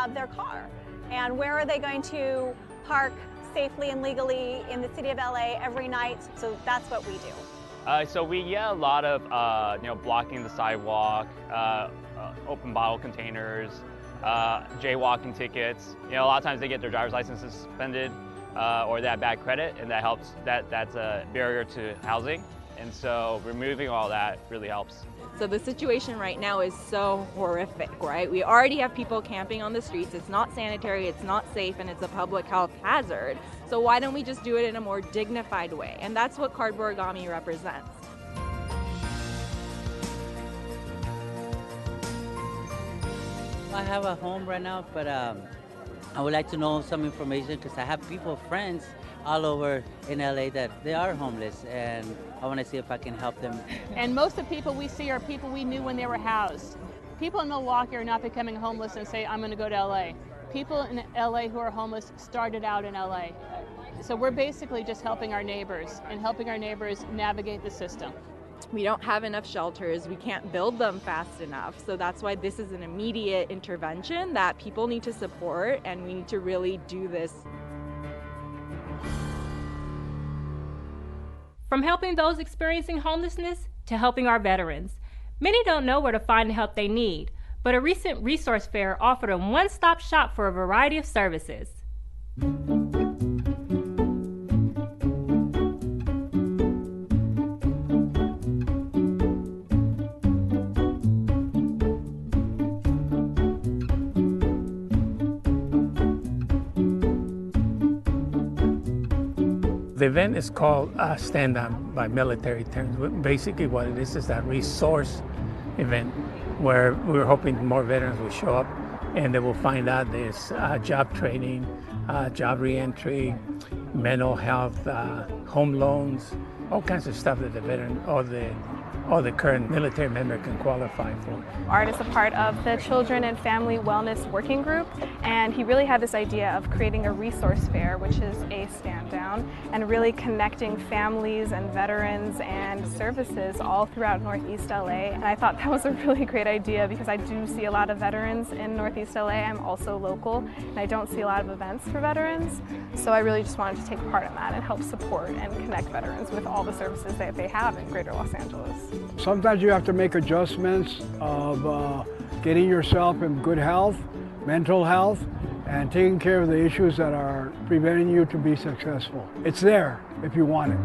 of their car. And where are they going to park safely and legally in the city of LA every night? So that's what we do. So we get a lot of blocking the sidewalk, open bottle containers, jaywalking tickets. A lot of times they get their driver's licenses suspended or they have bad credit, and that helps. That's a barrier to housing, and so removing all that really helps. So the situation right now is so horrific, right? We already have people camping on the streets. It's not sanitary, it's not safe, and it's a public health hazard. So why don't we just do it in a more dignified way? And that's what Cardboard Origami represents. I have a home right now, but I would like to know some information because I have friends all over in LA that they are homeless, and I want to see if I can help them. And most of the people we see are people we knew when they were housed. People in Milwaukee are not becoming homeless and say, I'm going to go to LA. People in LA who are homeless started out in LA. So we're basically just helping our neighbors and helping our neighbors navigate the system. We don't have enough shelters. We can't build them fast enough. So that's why this is an immediate intervention that people need to support, and we need to really do this. From helping those experiencing homelessness to helping our veterans, many don't know where to find the help they need, but a recent resource fair offered a one-stop shop for a variety of services. The event is called Stand Up by military terms. Basically what it is that resource event where we're hoping more veterans will show up and they will find out there's job training, job reentry, mental health, home loans, all kinds of stuff that the veteran or the current military member can qualify for. Art is a part of the Children and Family Wellness Working Group, and he really had this idea of creating a resource fair, which is a stand down, and really connecting families and veterans and services all throughout Northeast LA. And I thought that was a really great idea because I do see a lot of veterans in Northeast LA. I'm also local, and I don't see a lot of events for veterans. So I really just wanted to take part in that and help support and connect veterans with all the services that they have in Greater Los Angeles. Sometimes you have to make adjustments of getting yourself in good health, mental health, and taking care of the issues that are preventing you to be successful. It's there if you want it.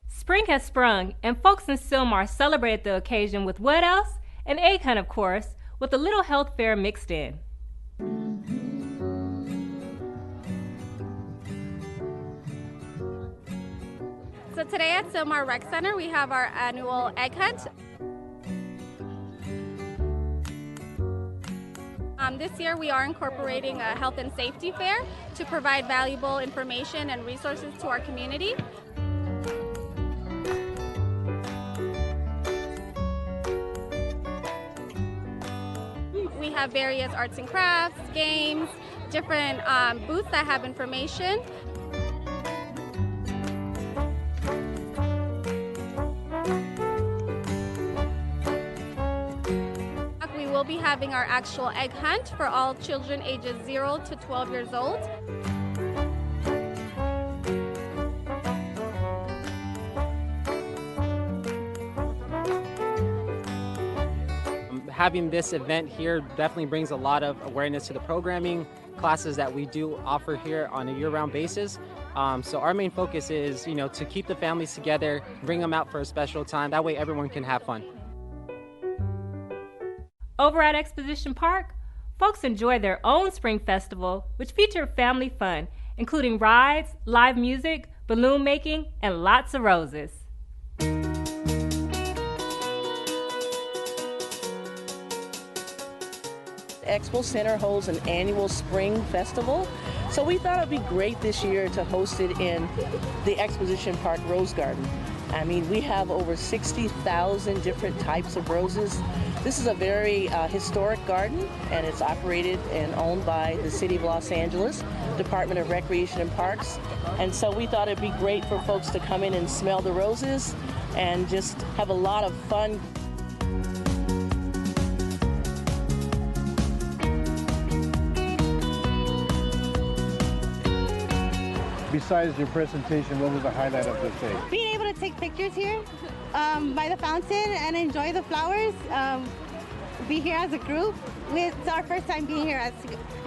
Spring has sprung, and folks in Sylmar celebrated the occasion with what else? An egg hunt, of course, with a little health fair mixed in. So today at Sylmar Rec Center, we have our annual egg hunt. This year we are incorporating a health and safety fair to provide valuable information and resources to our community. We have various arts and crafts, games, different booths that have information. We'll be having our actual egg hunt for all children ages 0 to 12 years old. Having this event here definitely brings a lot of awareness to the programming, classes that we do offer here on a year-round basis. So our main focus is, to keep the families together, bring them out for a special time. That way everyone can have fun. Over at Exposition Park, folks enjoy their own spring festival, which featured family fun, including rides, live music, balloon making, and lots of roses. Expo Center holds an annual spring festival, so we thought it'd be great this year to host it in the Exposition Park Rose Garden. I mean, we have over 60,000 different types of roses. This is a very historic garden, and it's operated and owned by the City of Los Angeles, Department of Recreation and Parks. And so we thought it'd be great for folks to come in and smell the roses and just have a lot of fun. besides your presentation, what was the highlight of this day? Being able to take pictures here by the fountain and enjoy the flowers. Be here as a group. It's our first time being here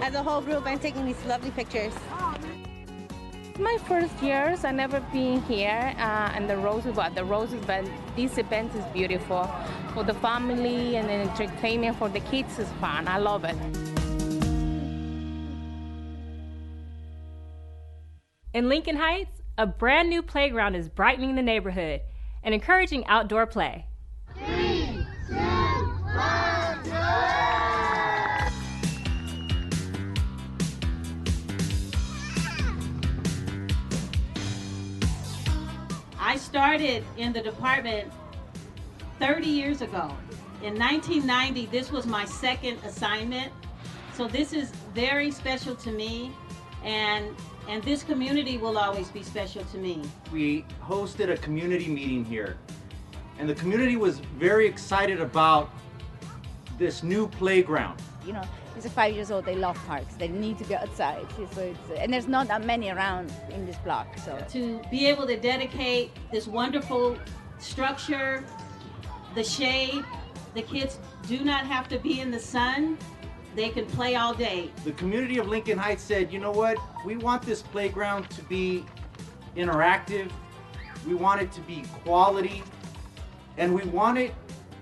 as a whole group and taking these lovely pictures. My first years, I never been here, and the Rose event, this event is beautiful. For the family and the entertainment for the kids is fun. I love it. In Lincoln Heights, a brand new playground is brightening the neighborhood and encouraging outdoor play. 3, 2, 1, go! I started in the department 30 years ago. In 1990, this was my second assignment. So this is very special to me, and this community will always be special to me. We hosted a community meeting here, and the community was very excited about this new playground. You know, these are 5 years old, they love parks, they need to get outside. So and there's not that many around in this block. So to be able to dedicate this wonderful structure, the shade, the kids do not have to be in the sun. They can play all day. The community of Lincoln Heights said, you know what, we want this playground to be interactive, we want it to be quality, and we want it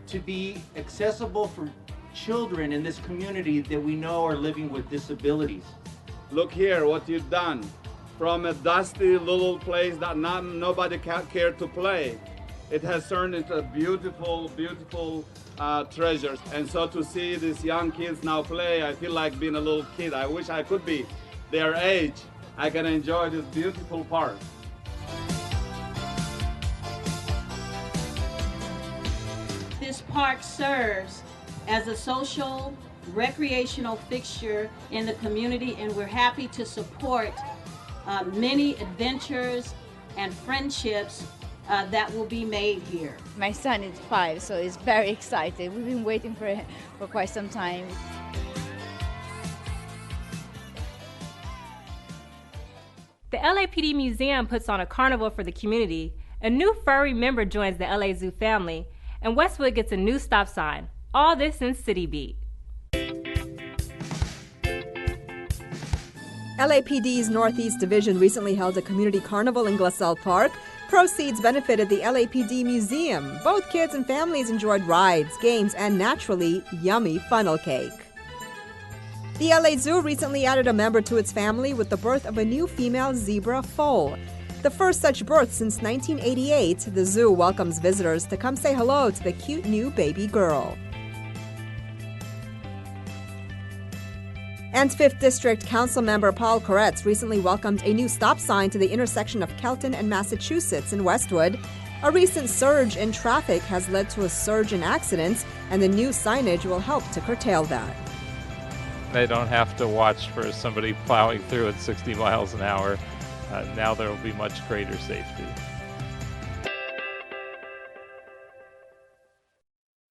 to be accessible for children in this community that we know are living with disabilities. Look here what you've done. From a dusty little place that nobody cared to play, it has turned into a beautiful, beautiful treasures. And so to see these young kids now play, I feel like being a little kid. I wish I could be their age. I can enjoy this beautiful park. This park serves as a social, recreational fixture in the community, and we're happy to support many adventures and friendships that will be made here. My son is 5, so he's very excited. We've been waiting for it for quite some time. The LAPD Museum puts on a carnival for the community. A new furry member joins the LA Zoo family, and Westwood gets a new stop sign. All this in City Beat. LAPD's Northeast Division recently held a community carnival in Glassell Park. Proceeds benefited the LAPD Museum. Both kids and families enjoyed rides, games, and naturally, yummy funnel cake. The LA Zoo recently added a member to its family with the birth of a new female zebra foal. The first such birth since 1988, the zoo welcomes visitors to come say hello to the cute new baby girl. And 5th District Council member Paul Koretz recently welcomed a new stop sign to the intersection of Kelton and Massachusetts in Westwood. A recent surge in traffic has led to a surge in accidents, and the new signage will help to curtail that. They don't have to watch for somebody plowing through at 60 miles an hour. Now there will be much greater safety.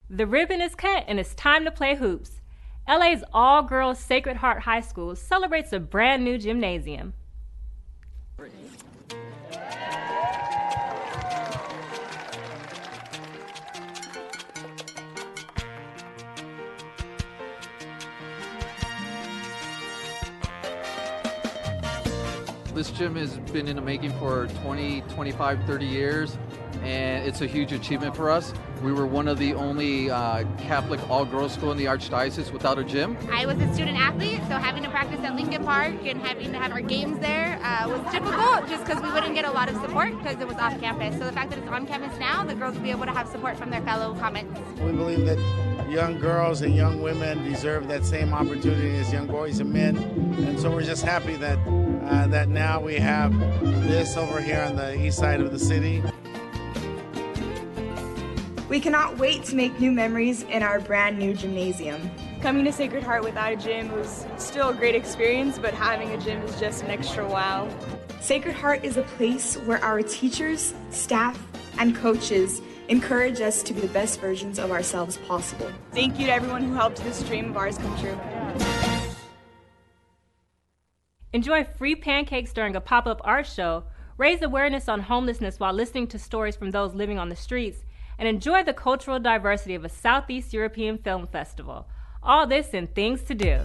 The ribbon is cut and it's time to play hoops. LA's all-girls Sacred Heart High School celebrates a brand new gymnasium. This gym has been in the making for 20, 25, 30 years, and it's a huge achievement for us. We were one of the only Catholic all-girls school in the Archdiocese without a gym. I was a student athlete, so having to practice at Lincoln Park and having to have our games there was difficult just because we wouldn't get a lot of support because it was off campus. So the fact that it's on campus now, the girls will be able to have support from their fellow Comets. We believe that young girls and young women deserve that same opportunity as young boys and men, and so we're just happy that that now we have this over here on the east side of the city. We cannot wait to make new memories in our brand new gymnasium. Coming to Sacred Heart without a gym was still a great experience, but having a gym is just an extra wow. Sacred Heart is a place where our teachers, staff, and coaches encourage us to be the best versions of ourselves possible. Thank you to everyone who helped this dream of ours come true. Enjoy free pancakes during a pop-up art show, raise awareness on homelessness while listening to stories from those living on the streets, and enjoy the cultural diversity of a Southeast European Film Festival. All this and things to do.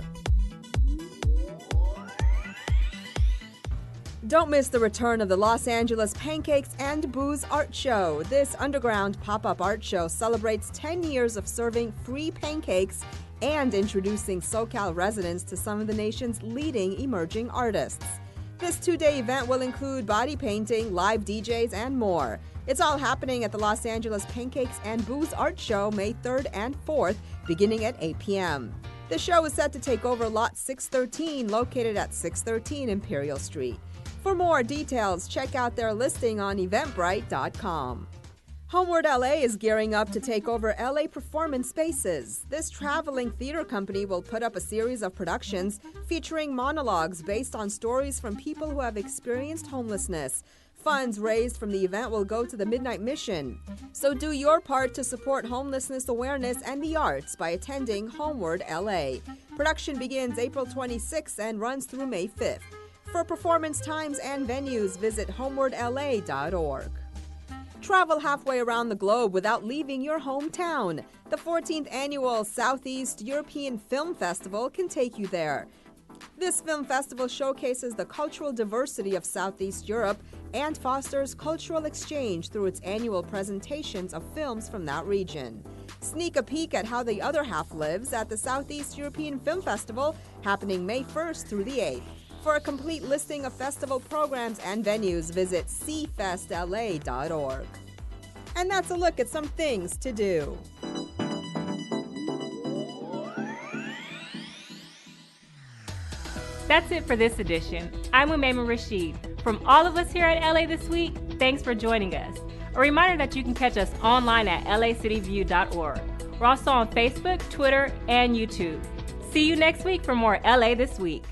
Don't miss the return of the Los Angeles Pancakes and Booze Art Show. This underground pop-up art show celebrates 10 years of serving free pancakes and introducing SoCal residents to some of the nation's leading emerging artists. This two-day event will include body painting, live DJs, and more. It's all happening at the Los Angeles Pancakes and Booze Art Show May 3rd and 4th, beginning at 8 p.m. The show is set to take over Lot 613, located at 613 Imperial Street. For more details, check out their listing on Eventbrite.com. Homeward LA is gearing up to take over LA Performance Spaces. This traveling theater company will put up a series of productions featuring monologues based on stories from people who have experienced homelessness. Funds raised from the event will go to the Midnight Mission. So do your part to support homelessness awareness and the arts by attending Homeward LA. Production begins April 26th and runs through May 5th. For performance times and venues, visit homewardla.org. Travel halfway around the globe without leaving your hometown. The 14th annual Southeast European Film Festival can take you there. This film festival showcases the cultural diversity of Southeast Europe and fosters cultural exchange through its annual presentations of films from that region. Sneak a peek at how the other half lives at the Southeast European Film Festival, happening May 1st through the 8th. For a complete listing of festival programs and venues, visit cfestla.org. And that's a look at some things to do. That's it for this edition. I'm Umayma Rashid. From all of us here at LA This Week, thanks for joining us. A reminder that you can catch us online at lacityview.org. We're also on Facebook, Twitter, and YouTube. See you next week for more LA This Week.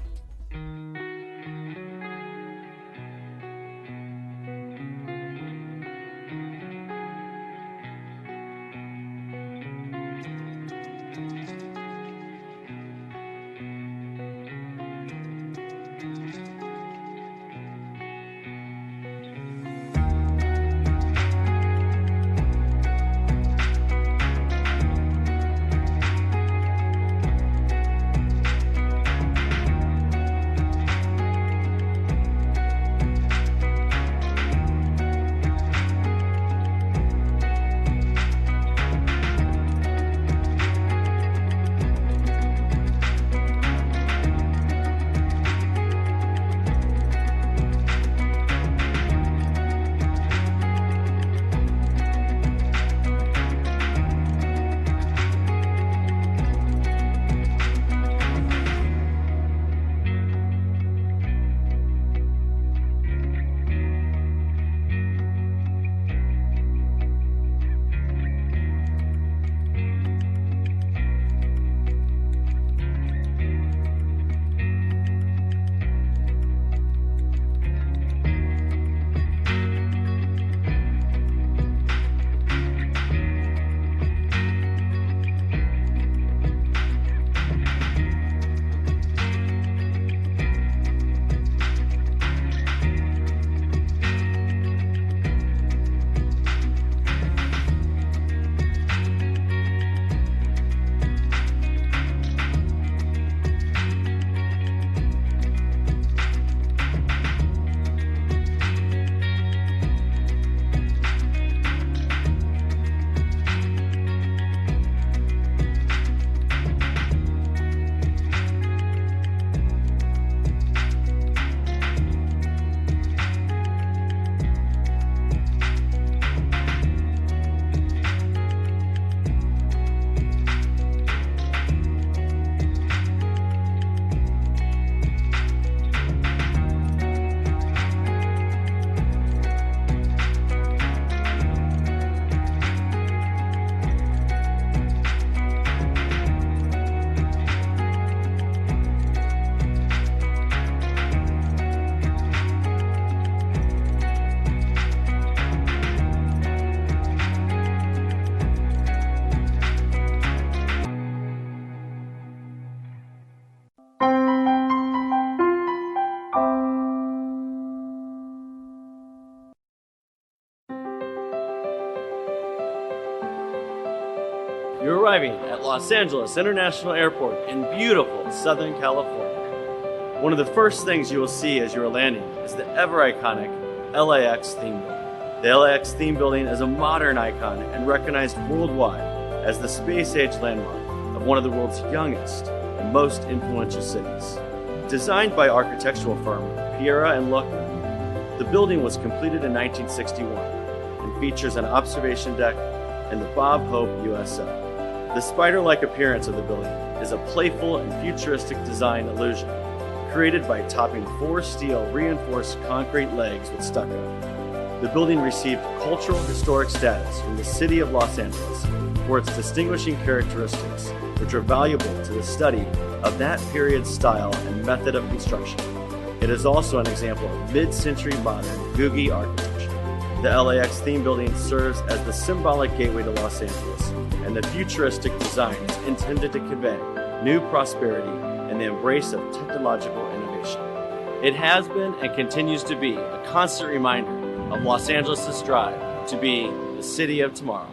arriving at Los Angeles International Airport in beautiful Southern California. One of the first things you will see as you are landing is the ever-iconic LAX theme building. The LAX theme building is a modern icon and recognized worldwide as the space-age landmark of one of the world's youngest and most influential cities. Designed by architectural firm Piera and Luckner, the building was completed in 1961 and features an observation deck and the Bob Hope USO. The spider-like appearance of the building is a playful and futuristic design illusion created by topping 4 steel reinforced concrete legs with stucco. The building received cultural historic status from the city of Los Angeles for its distinguishing characteristics, which are valuable to the study of that period's style and method of construction. It is also an example of mid-century modern Googie architecture. The LAX theme building serves as the symbolic gateway to Los Angeles, and the futuristic design is intended to convey new prosperity and the embrace of technological innovation. It has been and continues to be a constant reminder of Los Angeles' strive to be the city of tomorrow.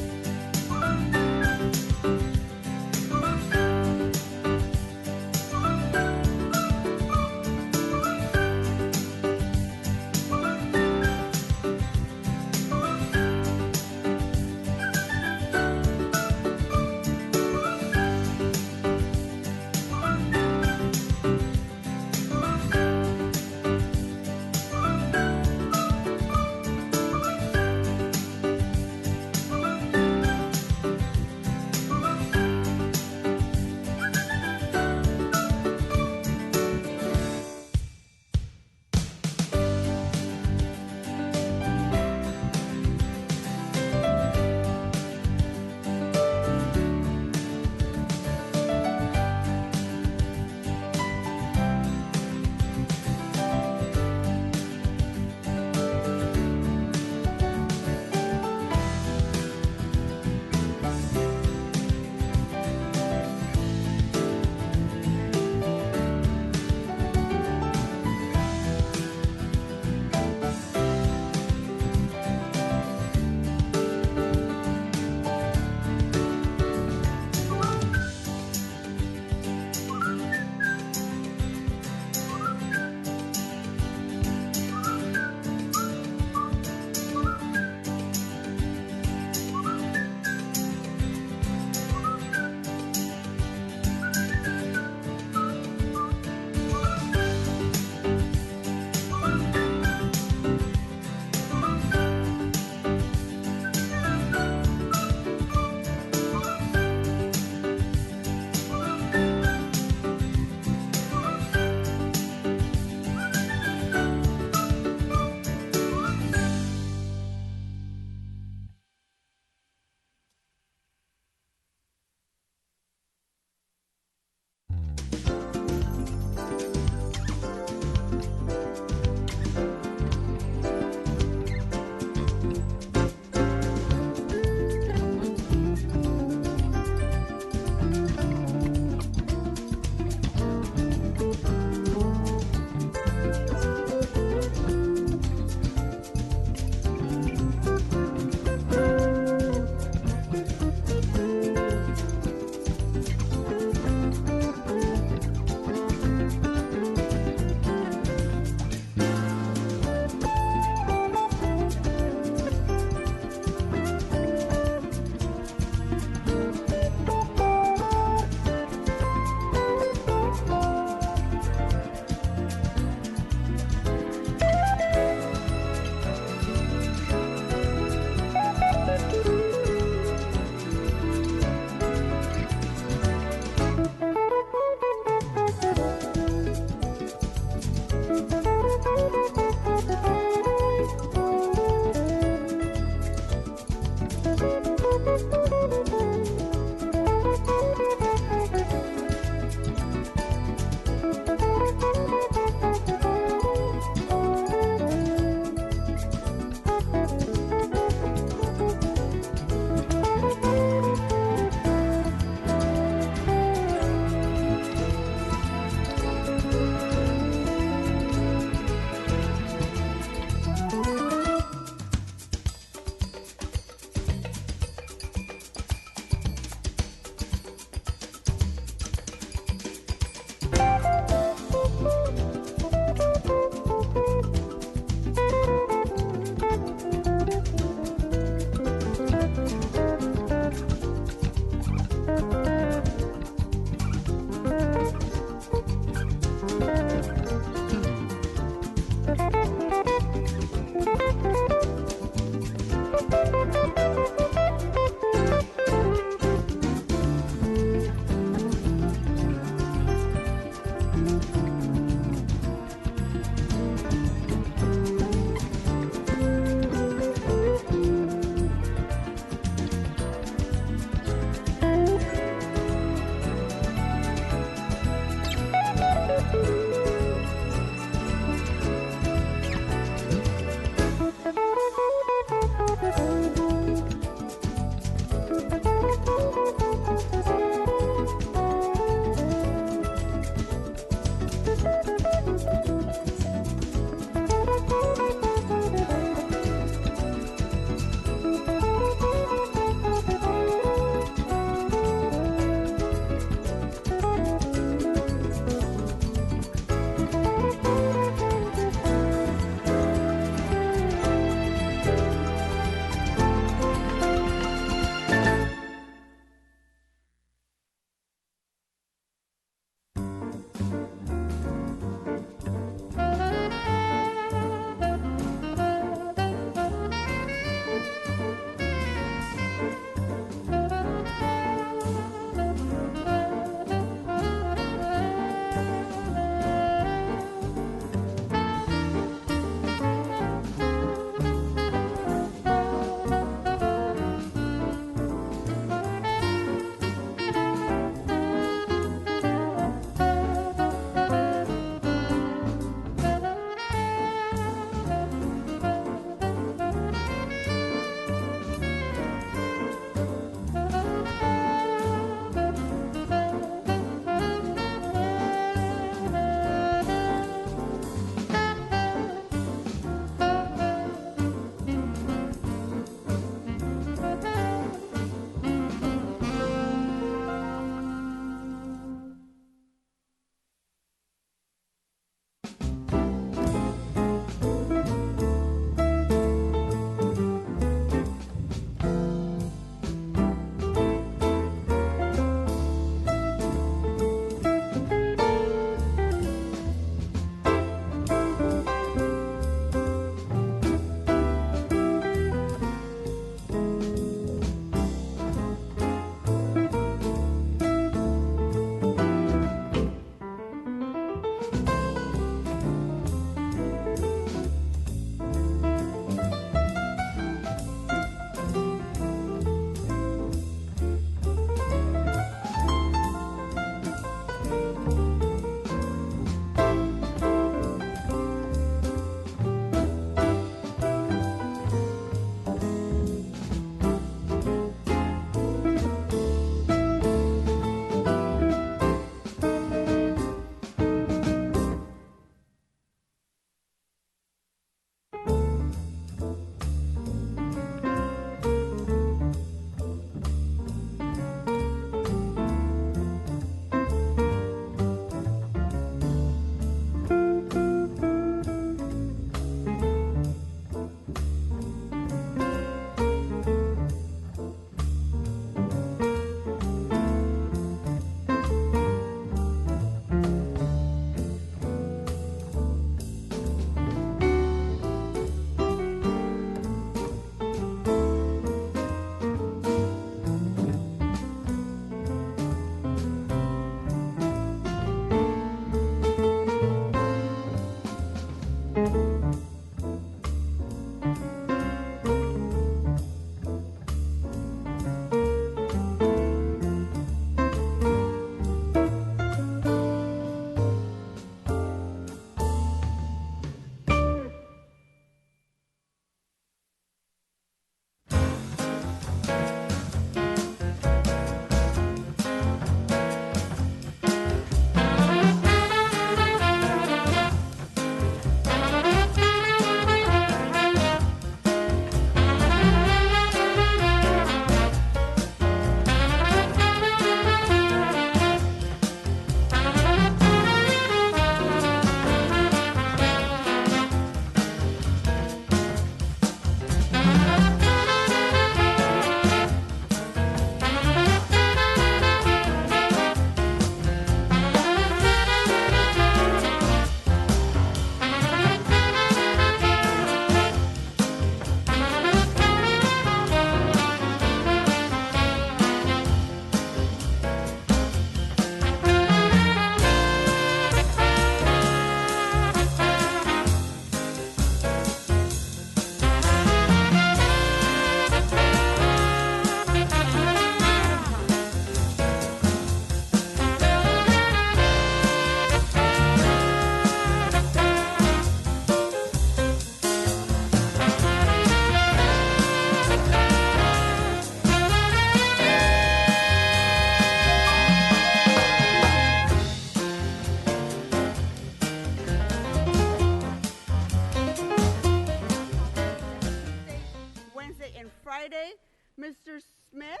Mr. Smith?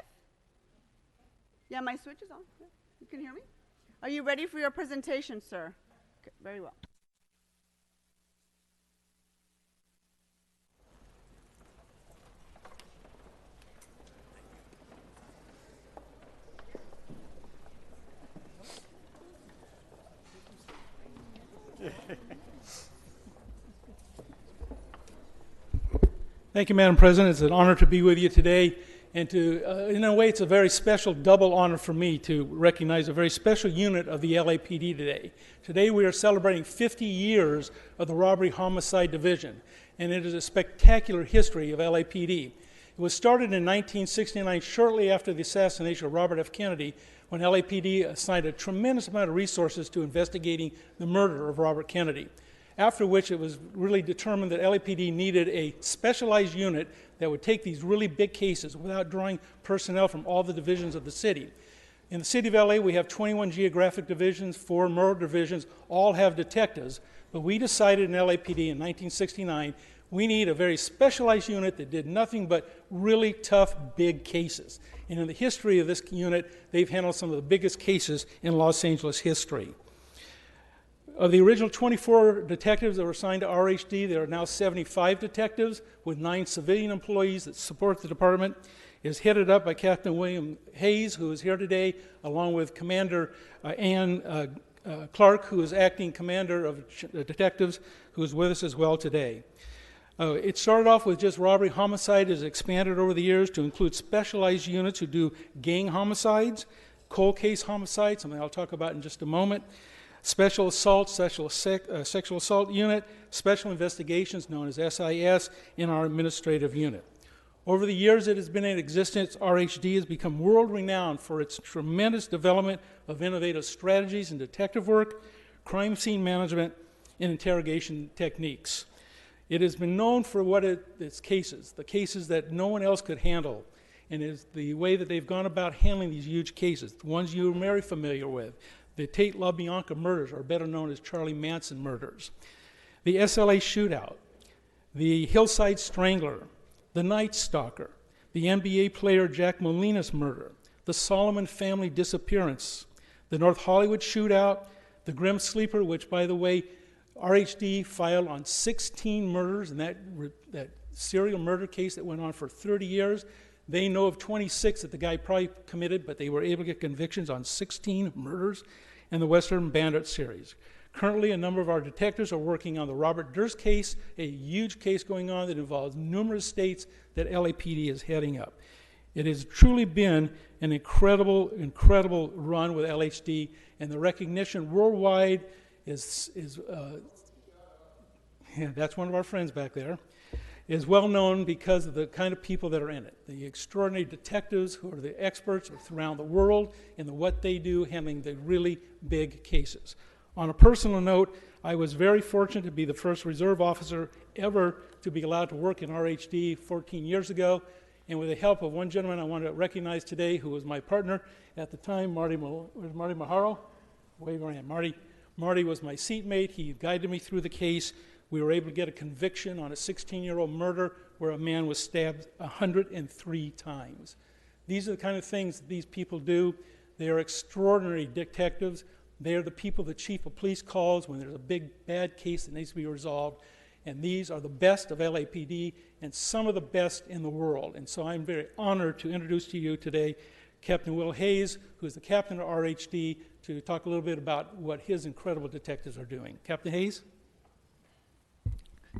Yeah, my switch is on. Yeah, you can hear me? Are you ready for your presentation, sir? Okay, very well. Thank you, Madam President. It's an honor to be with you today. And in a way, it's a very special double honor for me to recognize a very special unit of the LAPD today. Today we are celebrating 50 years of the Robbery Homicide Division, and it is a spectacular history of LAPD. It was started in 1969, shortly after the assassination of Robert F. Kennedy, when LAPD assigned a tremendous amount of resources to investigating the murder of Robert Kennedy. After which it was really determined that LAPD needed a specialized unit that would take these really big cases without drawing personnel from all the divisions of the city. In the city of LA, we have 21 geographic divisions, 4 murder divisions, all have detectives, but we decided in LAPD in 1969 we need a very specialized unit that did nothing but really tough, big cases. And in the history of this unit, they've handled some of the biggest cases in Los Angeles history. Of the original 24 detectives that were assigned to RHD, there are now 75 detectives with 9 civilian employees that support the department. It is headed up by Captain William Hayes, who is here today, along with Commander Ann Clark, who is acting commander of detectives, who is with us as well today. It started off with just robbery homicide, has expanded over the years to include specialized units who do gang homicides, cold case homicides, something I'll talk about in just a moment, special assault, sexual assault unit, special investigations known as SIS, and our administrative unit. Over the years it has been in existence, RHD has become world-renowned for its tremendous development of innovative strategies in detective work, crime scene management, and interrogation techniques. It has been known for its cases, the cases that no one else could handle, and is the way that they've gone about handling these huge cases, the ones you're very familiar with. The Tate LaBianca murders are better known as Charlie Manson murders. The SLA shootout, the Hillside Strangler, the Night Stalker, the NBA player Jack Molina's murder, the Solomon family disappearance, the North Hollywood shootout, the Grim Sleeper, which, by the way, RHD filed on 16 murders in that serial murder case that went on for 30 years. They know of 26 that the guy probably committed, but they were able to get convictions on 16 murders, and the Western Bandit series. Currently, a number of our detectives are working on the Robert Durst case, a huge case going on that involves numerous states that LAPD is heading up. It has truly been an incredible, incredible run with LHD, and the recognition worldwide is that's one of our friends back there, is well known because of the kind of people that are in it. The extraordinary detectives who are the experts around the world in what they do, handling the really big cases. On a personal note, I was very fortunate to be the first reserve officer ever to be allowed to work in RHD 14 years ago. And with the help of one gentleman I want to recognize today, who was my partner at the time, Marty Maharo. Wave your hand. Marty was my seatmate. He guided me through the case. We were able to get a conviction on a 16-year-old murder where a man was stabbed 103 times. These are the kind of things that these people do. They are extraordinary detectives. They are the people the chief of police calls when there's a big, bad case that needs to be resolved. And these are the best of LAPD and some of the best in the world. And so I'm very honored to introduce to you today Captain Will Hayes, who is the captain of RHD, to talk a little bit about what his incredible detectives are doing. Captain Hayes?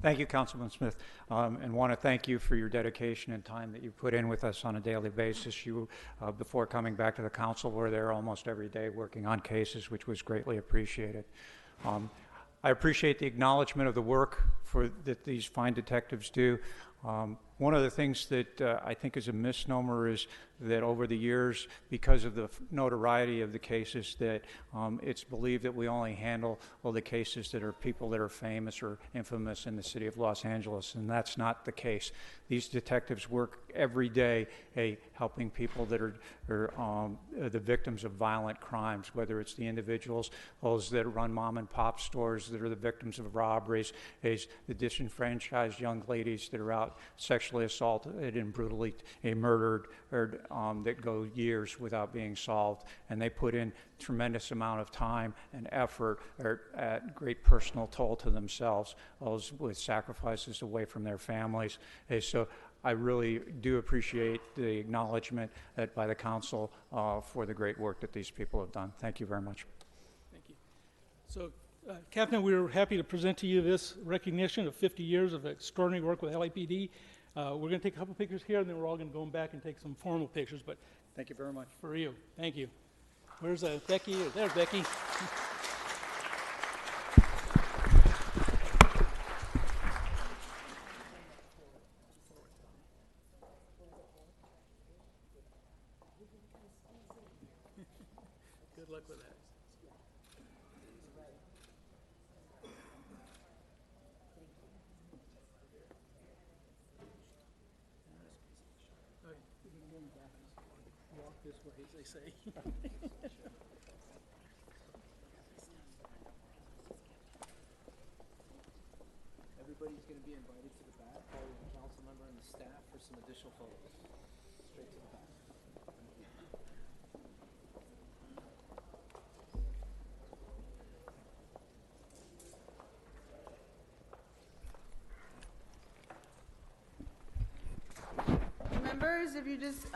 Thank you, Councilman Smith, and want to thank you for your dedication and time that you put in with us on a daily basis. You, before coming back to the council, were there almost every day working on cases, which was greatly appreciated. I appreciate the acknowledgement of the work that these fine detectives do. One of the things that I think is a misnomer is that over the years, because of the notoriety of the cases, that it's believed that we only handle all the cases that are people that are famous or infamous in the city of Los Angeles, and that's not the case. These detectives work every day helping people that are the victims of violent crimes, whether it's the individuals, those that run mom and pop stores that are the victims of robberies, the disenfranchised young ladies that are out sexually assaulted and brutally murdered, or that go years without being solved. And they put in tremendous amount of time and effort at great personal toll to themselves, with sacrifices away from their families. And so I really do appreciate the acknowledgement by the council for the great work that these people have done. Thank you very much. Thank you. So, Captain, we're happy to present to you this recognition of 50 years of extraordinary work with LAPD. We're going to take a couple pictures here, and then we're all going to go back and take some formal pictures. But thank you very much. For you. Thank you. Where's Becky? There's Becky. Good luck with that. Walk this way, as they say. Everybody's going to be invited to the back, all the council member and the staff, for some additional photos. Straight to the back. Members, if you just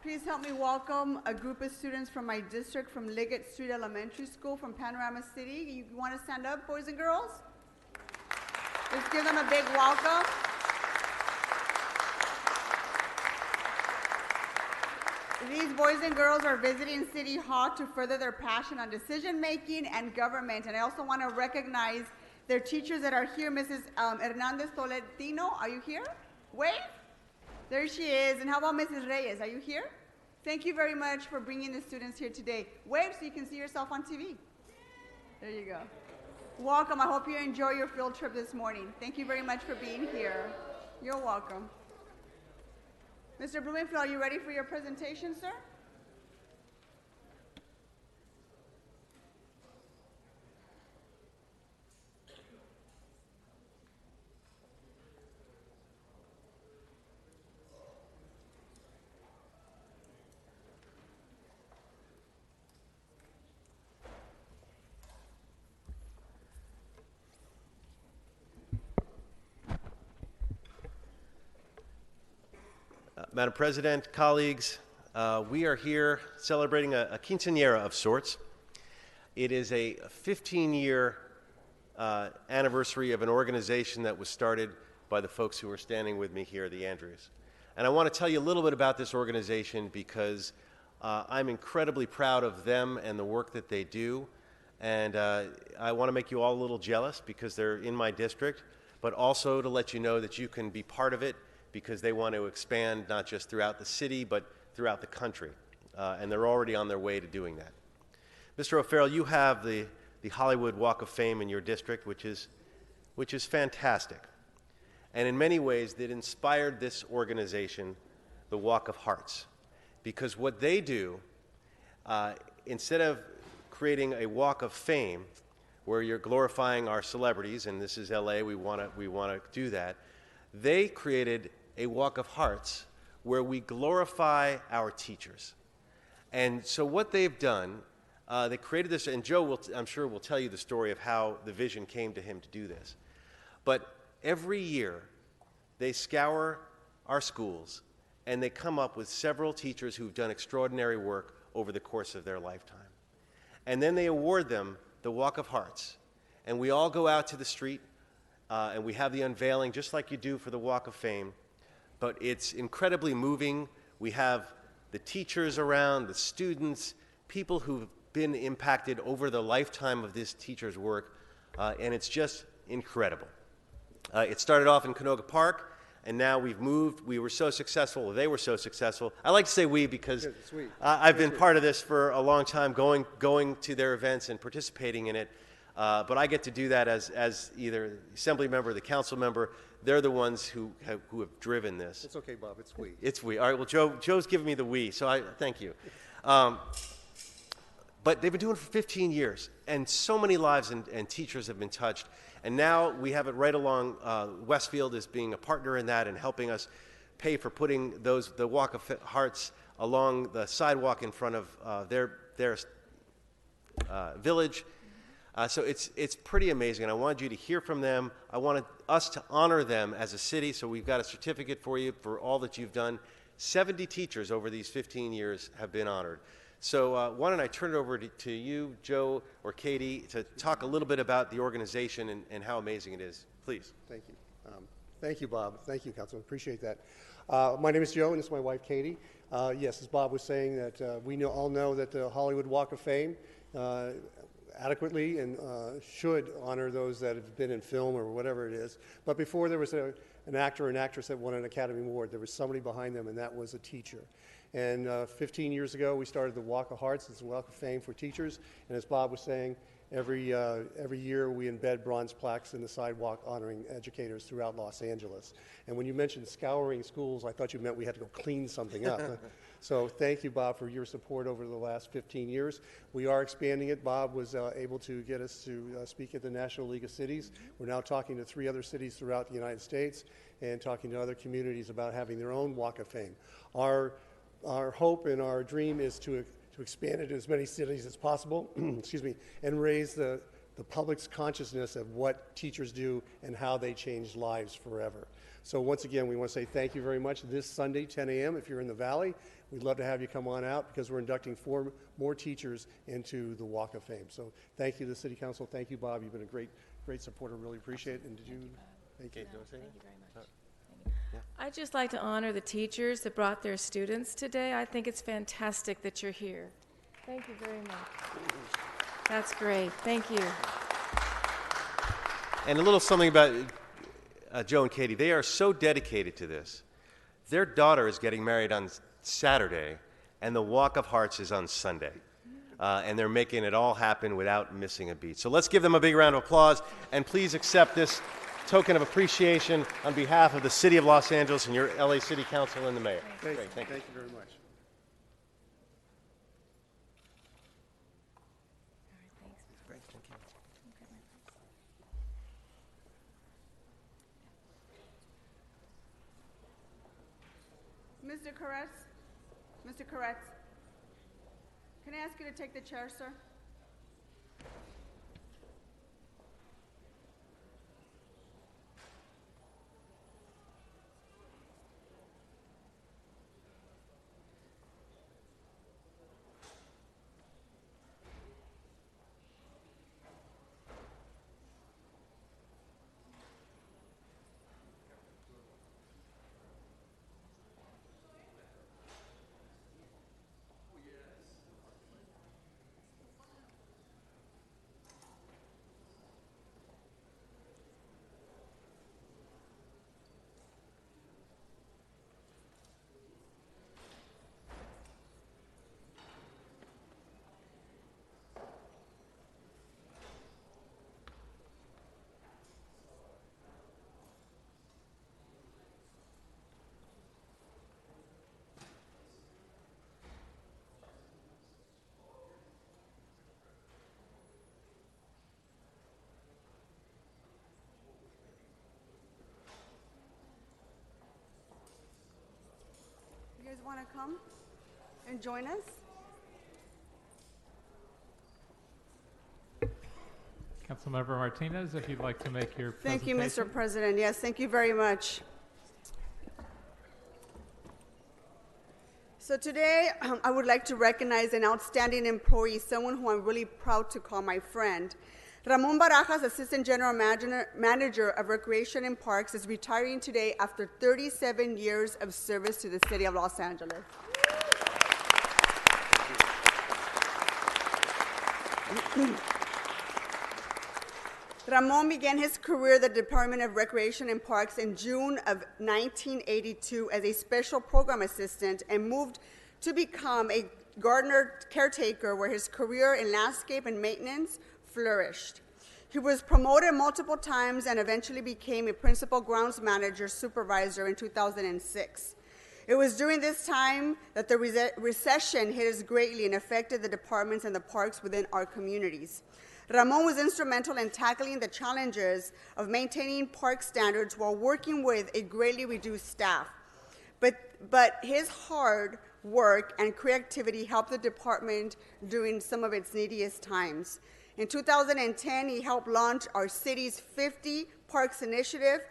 please help me welcome a group of students from my district, from Liggett Street Elementary School, from Panorama City. You want to stand up, boys and girls? Let's give them a big welcome. These boys and girls are visiting City Hall to further their passion on decision making and government. And I also want to recognize their teachers that are here. Mrs. Hernandez Tolentino, are you here? Wave. There she is. And how about Mrs. Reyes? Are you here? Thank you very much for bringing the students here today. Wave so you can see yourself on TV. There you go. Welcome. I hope you enjoy your field trip this morning. Thank you very much for being here. You're welcome. Mr. Blumenfield, are you ready for your presentation, sir? Madam President, colleagues, we are here celebrating a quinceañera of sorts. It is a 15-year anniversary of an organization that was started by the folks who are standing with me here, the Andrews. And I want to tell you a little bit about this organization because I'm incredibly proud of them and the work that they do. And I want to make you all a little jealous because they're in my district, but also to let you know that you can be part of it because they want to expand not just throughout the city, but throughout the country. And they're already on their way to doing that. Mr. O'Farrell, you have the Hollywood Walk of Fame in your district, which is fantastic. And in many ways, that inspired this organization, the Walk of Hearts. Because what they do, instead of creating a Walk of Fame, where you're glorifying our celebrities, and this is LA, we want to do that, they created a Walk of Hearts where we glorify our teachers. And so what they've done, they created this, and Joe, I'm sure, will tell you the story of how the vision came to him to do this. But every year, they scour our schools, and they come up with several teachers who've done extraordinary work over the course of their lifetime. And then they award them the Walk of Hearts. And we all go out to the street, and we have the unveiling, just like you do for the Walk of Fame. But it's incredibly moving. We have the teachers around, the students, people who've been impacted over the lifetime of this teacher's work, and it's just incredible. It started off in Canoga Park, and now we've moved. We were so successful, they were so successful. I like to say we because I've been part of this for a long time, going to their events and participating in it. But I get to do that as either the assembly member or the council member. They're the ones who have driven this. It's okay, Bob. It's we. It's we. All right. Well, Joe's giving me the we, so I thank you. But they've been doing it for 15 years, and so many lives and teachers have been touched. And now we have it right along. Westfield is being a partner in that and helping us pay for putting the Walk of Hearts along the sidewalk in front of their village. So it's pretty amazing, and I wanted you to hear from them. I wanted us to honor them as a city, so we've got a certificate for you for all that you've done. 70 teachers over these 15 years have been honored. So why don't I turn it over to you, Joe or Katie, to talk a little bit about the organization and how amazing it is. Please. Thank you. Thank you, Bob. Thank you, Councilman. Appreciate that. My name is Joe, and this is my wife, Katie. Yes, as Bob was saying, that we all know that the Hollywood Walk of Fame adequately and should honor those that have been in film or whatever it is. But before there was an actor or an actress that won an Academy Award, there was somebody behind them, and that was a teacher. And 15 years ago, we started the Walk of Hearts. It's a Walk of Fame for teachers. And as Bob was saying, every year we embed bronze plaques in the sidewalk honoring educators throughout Los Angeles. And when you mentioned scouring schools, I thought you meant we had to go clean something up. So thank you, Bob, for your support over the last 15 years. We are expanding it. Bob was able to get us to speak at the National League of Cities. We're now talking to 3 other cities throughout the United States and talking to other communities about having their own Walk of Fame. Our hope and our dream is to expand it to as many cities as possible, excuse me, and raise the public's consciousness of what teachers do and how they change lives forever. So once again, we want to say thank you very much. This Sunday, 10 a.m., if you're in the Valley, we'd love to have you come on out because we're inducting 4 more teachers into the Walk of Fame. So thank you to the City Council. Thank you, Bob. You've been a great supporter. Really appreciate it. And did you? Thank you. Thank you very much. I'd just like to honor the teachers that brought their students today. I think it's fantastic that you're here. Thank you very much. That's great. Thank you. And a little something about Joe and Katie. They are so dedicated to this. Their daughter is getting married on Saturday, and the Walk of Hearts is on Sunday. And they're making it all happen without missing a beat. So let's give them a big round of applause, and please accept this token of appreciation on behalf of the City of Los Angeles and your LA City Council and the Mayor. Thank you. Thank you. Thank you very much. Mr. Koretz, Mr. Koretz, can I ask you to take the chair, sir? You guys want to come and join us? Councilmember Martinez, if you'd like to make your Thank you, presentation. Mr. President. Yes, thank you very much. So today, I would like to recognize an outstanding employee, someone who I'm really proud to call my friend. Ramon Barajas, Assistant General Manager of Recreation and Parks, is retiring today after 37 years of service to the City of Los Angeles. Ramon began his career at the Department of Recreation and Parks in June of 1982 as a special program assistant and moved to become a gardener caretaker, where his career in landscape and maintenance flourished. He was promoted multiple times and eventually became a principal grounds manager supervisor in 2006. It was during this time that the recession hit us greatly and affected the departments and the parks within our communities. Ramon was instrumental in tackling the challenges of maintaining park standards while working with a greatly reduced staff. But his hard work and creativity helped the department during some of its neediest times. In 2010, he helped launch our city's 50 Parks Initiative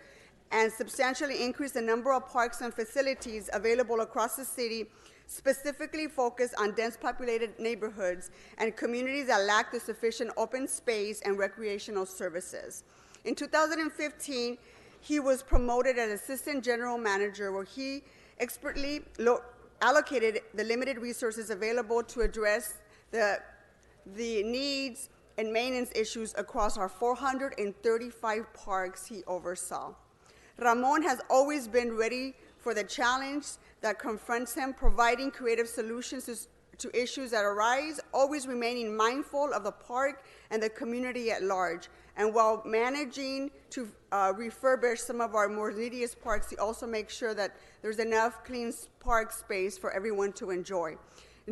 and substantially increase the number of parks and facilities available across the city, specifically focused on dense populated neighborhoods and communities that lack the sufficient open space and recreational services. In 2015, he was promoted as Assistant General Manager, where he expertly allocated the limited resources available to address the needs and maintenance issues across our 435 parks he oversaw. Ramon has always been ready for the challenge that confronts him, providing creative solutions to issues that arise, always remaining mindful of the park and the community at large. And while managing to refurbish some of our more neediest parks, he also makes sure that there's enough clean park space for everyone to enjoy.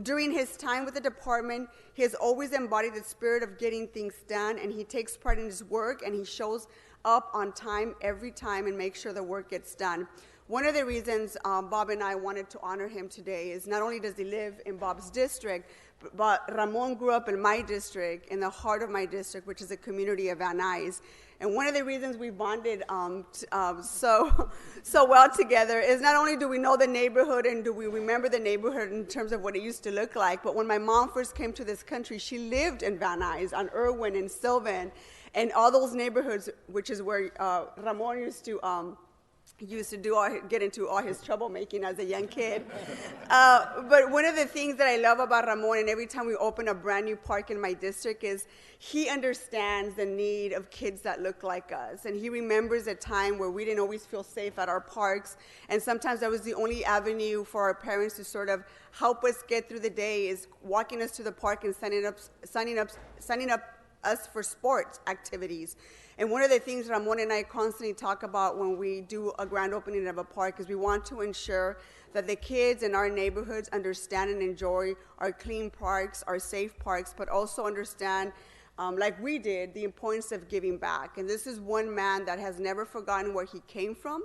During his time with the department, he has always embodied the spirit of getting things done, and he takes pride in his work, and he shows up on time every time and makes sure the work gets done. One of the reasons Bob and I wanted to honor him today is not only does he live in Bob's district, but Ramon grew up in my district, in the heart of my district, which is the community of Van Nuys. And one of the reasons we bonded so well together is not only do we know the neighborhood and do we remember the neighborhood in terms of what it used to look like, but when my mom first came to this country, she lived in Van Nuys, on Irwin and Sylvan, and all those neighborhoods, which is where Ramon used to get into all his troublemaking as a young kid. But one of the things that I love about Ramon, and every time we open a brand new park in my district, is he understands the need of kids that look like us. And he remembers a time where we didn't always feel safe at our parks, and sometimes that was the only avenue for our parents to sort of help us get through the day, is walking us to the park and signing up us for sports activities. And one of the things Ramon and I constantly talk about when we do a grand opening of a park is we want to ensure that the kids in our neighborhoods understand and enjoy our clean parks, our safe parks, but also understand, like we did, the importance of giving back. And this is one man that has never forgotten where he came from,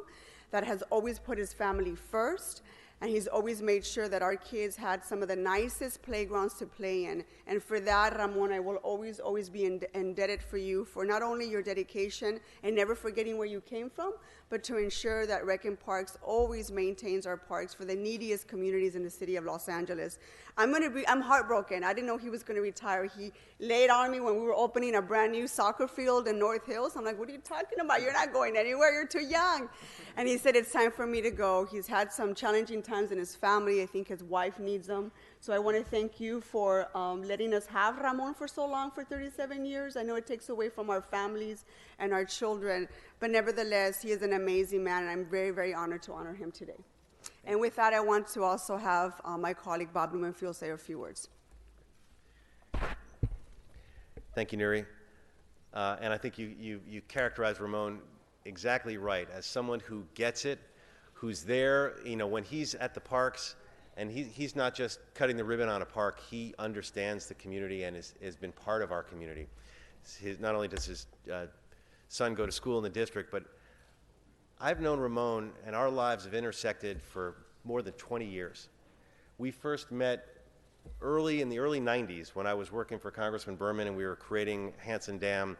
that has always put his family first, and he's always made sure that our kids had some of the nicest playgrounds to play in. And for that, Ramon, I will always, always be indebted for you for not only your dedication and never forgetting where you came from, but to ensure that Rec and Parks always maintains our parks for the neediest communities in the city of Los Angeles. I'm heartbroken. I didn't know he was going to retire. He laid on me when we were opening a brand new soccer field in North Hills. I'm like, what are you talking about? You're not going anywhere. You're too young. And he said, it's time for me to go. He's had some challenging times in his family. I think his wife needs him. So I want to thank you for letting us have Ramon for so long, for 37 years. I know it takes away from our families and our children, but nevertheless, he is an amazing man, and I'm very, very honored to honor him today. And with that, I want to also have my colleague Bob Blumenfield say a few words. Thank you, Nuri. And I think you characterized Ramon exactly right, as someone who gets it, who's there, when he's at the parks, and he's not just cutting the ribbon on a park, he understands the community and has been part of our community. Not only does his son go to school in the district, but I've known Ramon, and our lives have intersected for more than 20 years. We first met in the early 90s when I was working for Congressman Berman, and we were creating Hanson Dam,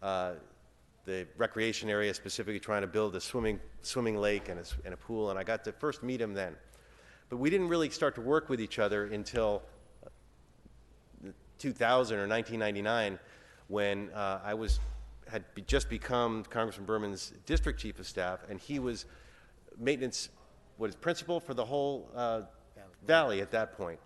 the recreation area, specifically trying to build a swimming lake and a pool, and I got to first meet him then. But we didn't really start to work with each other until 2000 or 1999, when had just become Congressman Berman's district chief of staff, and he was principal for the whole valley at that point.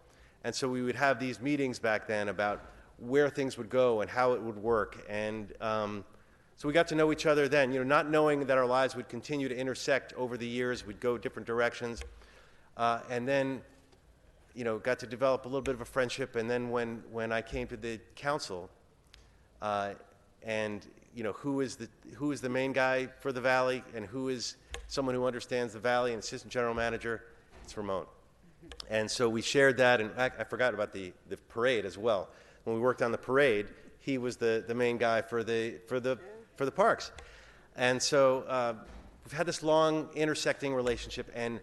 And so we would have these meetings back then about where things would go and how it would work. And so we got to know each other then, not knowing that our lives would continue to intersect over the years. We'd go different directions. And then, got to develop a little bit of a friendship. And then when I came to the council, and who is the main guy for the valley, and who is someone who understands the valley, and assistant general manager, It's Ramon. And so we shared that, and I forgot about the parade as well. When we worked on the parade, he was the main guy for the parks. And so we've had this long intersecting relationship, and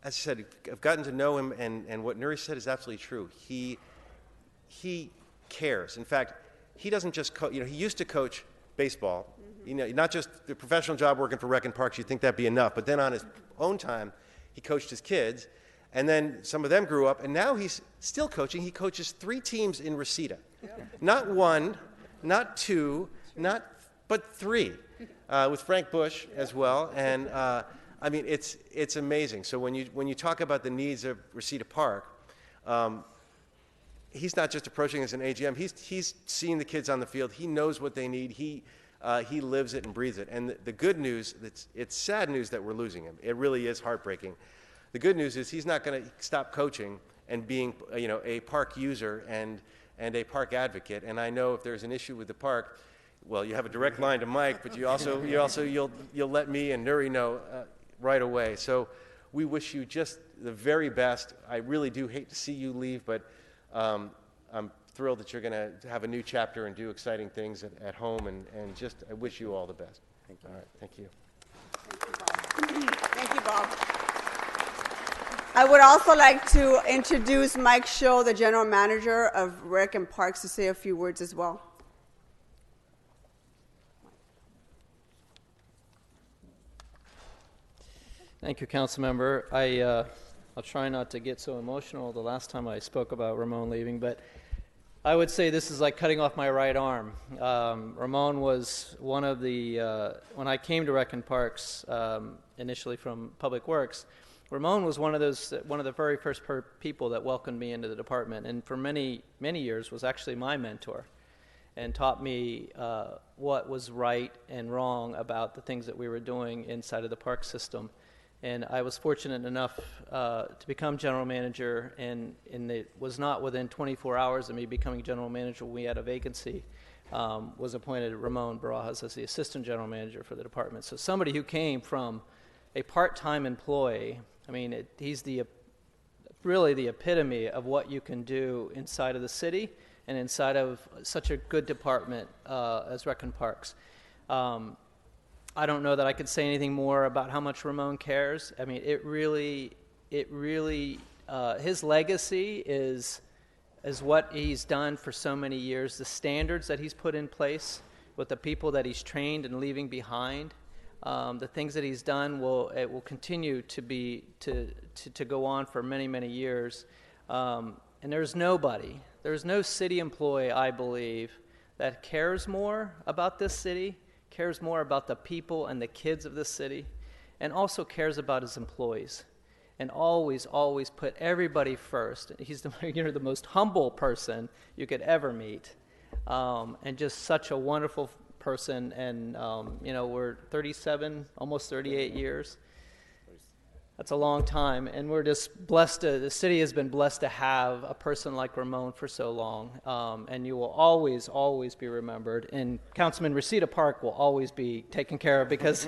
as I said, I've gotten to know him, and what Nuri said is absolutely true. He cares. In fact, he doesn't just coach. He used to coach baseball. Not just the professional job working for Rec and Parks. You'd think that'd be enough, but then on his own time, he coached his kids, and then some of them grew up, and now he's still coaching. He coaches 3 teams in Reseda, not 1, not 2, but 3, with Frank Bush as well, and. I mean, it's amazing. So when you talk about the needs of Reseda Park, he's not just approaching as an AGM. He's seeing the kids on the field. He knows what they need. He lives it and breathes it. And the good news, it's sad news that we're losing him. It really is heartbreaking. The good news is he's not going to stop coaching and being a park user and a park advocate. And I know if there's an issue with the park, well, you have a direct line to Mike, but you'll let me and Nuri know right away. So we wish you just the very best. I really do hate to see you leave, but I'm thrilled that you're going to have a new chapter and do exciting things at home, and just I wish you all the best. Thank you. All right, thank you. Thank you, Bob. I would also like to introduce Mike Scho, the General Manager of Rec and Parks, to say a few words as well. Thank you, Councilmember. I'll try not to get so emotional the last time I spoke about Ramon leaving, but I would say this is like cutting off my right arm. Ramon was one of the, when I came to Rec and Parks, initially from Public Works, Ramon was one of the very first people that welcomed me into the department, and for many, many years was actually my mentor and taught me what was right and wrong about the things that we were doing inside of the park system. And I was fortunate enough to become general manager, and it was not within 24 hours of me becoming general manager when we had a vacancy, was appointed Ramon Barajas as the assistant general manager for the department. So somebody who came from a part-time employee, I mean, he's really the epitome of what you can do inside of the city and inside of such a good department as Rec and Parks. I don't know that I could say anything more about how much Ramon cares. I mean, it really, his legacy is what he's done for so many years, the standards that he's put in place with the people that he's trained and leaving behind, the things that he's done will continue to go on for many, many years. And there's no city employee, I believe, that cares more about this city, cares more about the people and the kids of this city, and also cares about his employees, and always put everybody first. He's the most humble person you could ever meet, and just such a wonderful person. And we're 37, almost 38 years. That's a long time, and we're just blessed. The city has been blessed to have a person like Ramon for so long, and you will always be remembered. And Councilman Reseda Park will always be taken care of because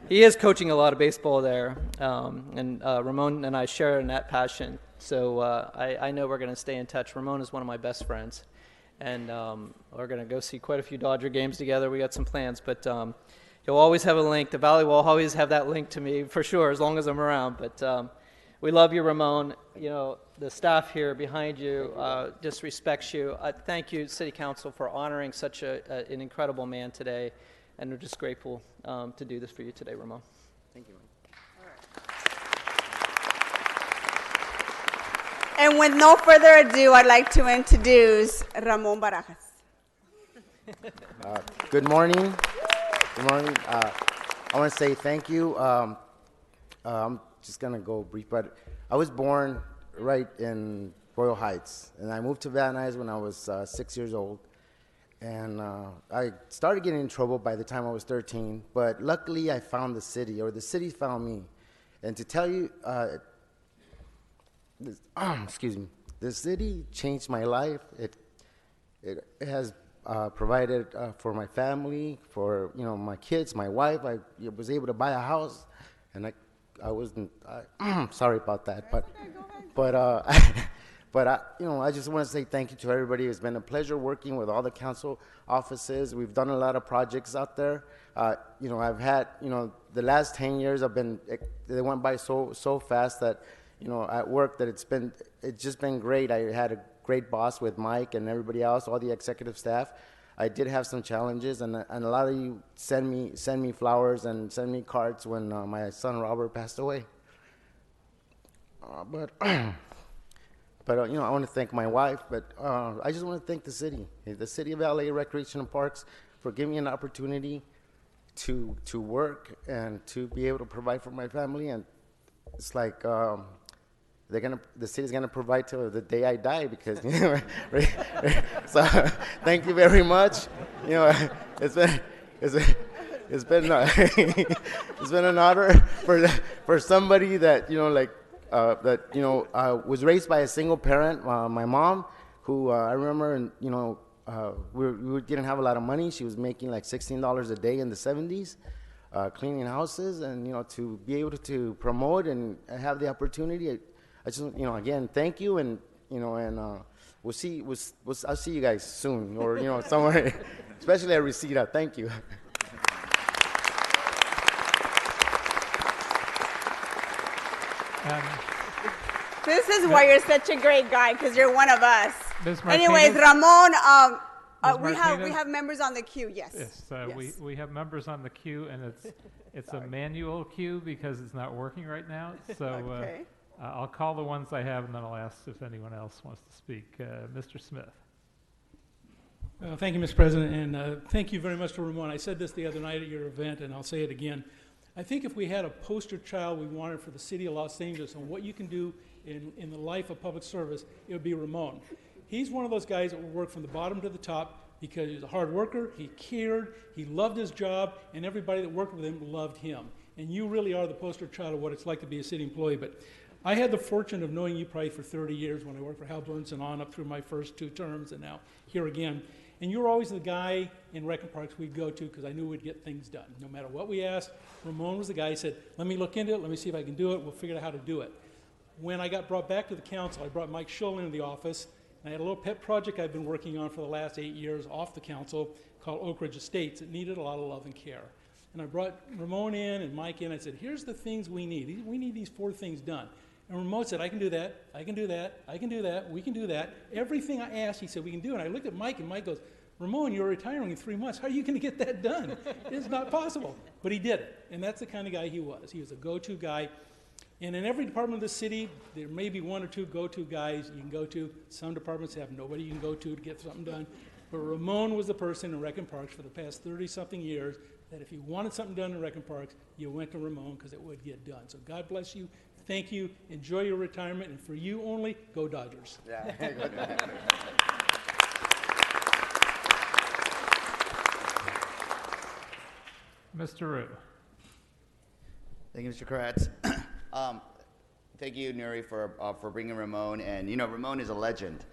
he is coaching a lot of baseball there, and Ramon and I share in that passion. So I know we're going to stay in touch. Ramon is one of my best friends, and we're going to go see quite a few Dodger games together. We got some plans, but he'll always have a link. The Valley will always have that link to me for sure, as long as I'm around. But we love you, Ramon. The staff here behind you just respects you. Thank you, City Council, for honoring such an incredible man today, and we're just grateful to do this for you today, Ramon. Thank you. And with no further ado, I'd like to introduce Ramon Barajas. Good morning. Good morning. I want to say thank you. I'm just going to go brief, but I was born right in Royal Heights, and I moved to Van Nuys when I was 6 years old. And I started getting in trouble by the time I was 13, but luckily I found the city, or the city found me. And to tell you, excuse me, the city changed my life. It has provided for my family, for my kids, my wife. I was able to buy a house, and wasn't. Sorry about that, but I just want to say thank you to everybody. It's been a pleasure working with all the council offices. We've done a lot of projects out there. I've had, the last 10 years they went by so fast that, at work that it's just been great. I had a great boss with Mike and everybody else, all the executive staff. I did have some challenges, and a lot of you send me flowers and send me cards when my son Robert passed away. But I want to thank my wife, but I just want to thank the city of LA Recreation and Parks, for giving me an opportunity to work and to be able to provide for my family. And it's like the city's gonna provide till the day I die, because so thank you very much. It's been it's been an honor for somebody that was raised by a single parent. My mom, who I remember, we didn't have a lot of money. She was making like $16 a day in the 70s, cleaning houses, and to be able to promote and have the opportunity. I just again thank you, and I'll see you guys soon, or somewhere, especially at Reseda. Thank you. This is why you're such a great guy, because you're one of us. Ms. Anyways, Martinez? Ramon, we Martinez? have members on the queue. Yes. Yes, Yes. we have members on the queue, and it's a manual queue because it's not working right now. So Okay. I'll call the ones I have, and then I'll ask if anyone else wants to speak. Mr. Smith. Thank you, Mr. President, and thank you very much to Ramon. I said this the other night at your event, and I'll say it again. I think if we had a poster child we wanted for the city of Los Angeles on what you can do in the life of public service, it would be Ramon. He's one of those guys that will work from the bottom to the top because he's a hard worker, he cared, he loved his job, and everybody that worked with him loved him. And you really are the poster child of what it's like to be a city employee. But I had the fortune of knowing you probably for 30 years when I worked for Hal Burnson on up through my first 2 terms, and now here again. And you were always the guy in Rec and Parks we'd go to because I knew we'd get things done. No matter what we asked, Ramon was the guy who said, let me look into it, let me see if I can do it, we'll figure out how to do it. When I got brought back to the council, I brought Mike Schull into the office, and I had a little pet project I've been working on for the last 8 years off the council called Oak Ridge Estates. It needed a lot of love and care. And I brought Ramon in and Mike in. I said, here's the things we need. We need these 4 things done. And Ramon said, I can do that, I can do that, I can do that, we can do that. Everything I asked, he said, we can do. And I looked at Mike, and Mike goes, Ramon, you're retiring in 3 months. How are you going to get that done? It's not possible. But he did it. And that's the kind of guy he was. He was a go-to guy. And in every department of the city, there may be 1 or 2 go-to guys you can go to. Some departments have nobody you can go to get something done. But Ramon was the person in Rec and Parks for the past 30-something years that if you wanted something done in Rec and Parks, you went to Ramon because it would get done. So God bless you. Thank you. Enjoy your retirement. And for you only, go Dodgers. Yeah, go Dodgers. Mr. Rue. Thank you, Mr. Kratz. Thank you, Nuri, for bringing Ramon. And, Ramon is a legend.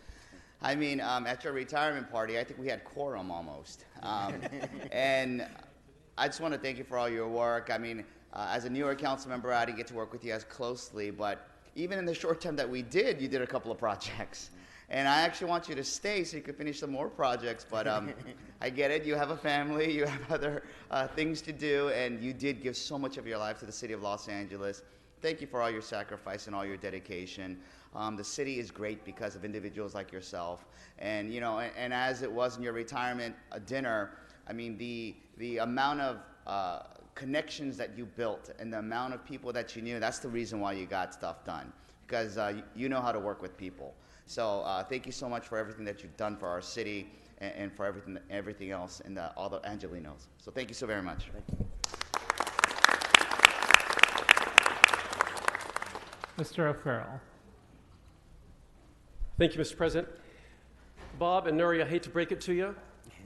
I mean, at your retirement party, I think we had quorum almost. And I just want to thank you for all your work. I mean, as a newer council member, I didn't get to work with you as closely, but even in the short time that we did, you did a couple of projects. And I actually want you to stay so you can finish some more projects, but I get it. You have a family, you have other things to do, and you did give so much of your life to the city of Los Angeles. Thank you for all your sacrifice and all your dedication. The city is great because of individuals like yourself. And, and as it was in your retirement dinner, I mean, the amount of connections that you built and the amount of people that you knew, that's the reason why you got stuff done, because you know how to work with people. So thank you so much for everything that you've done for our city and for everything else and all the Angelinos. So thank you so very much. Thank you. Mr. O'Farrell. Thank you, Mr. President. Bob and Nuri, I hate to break it to you,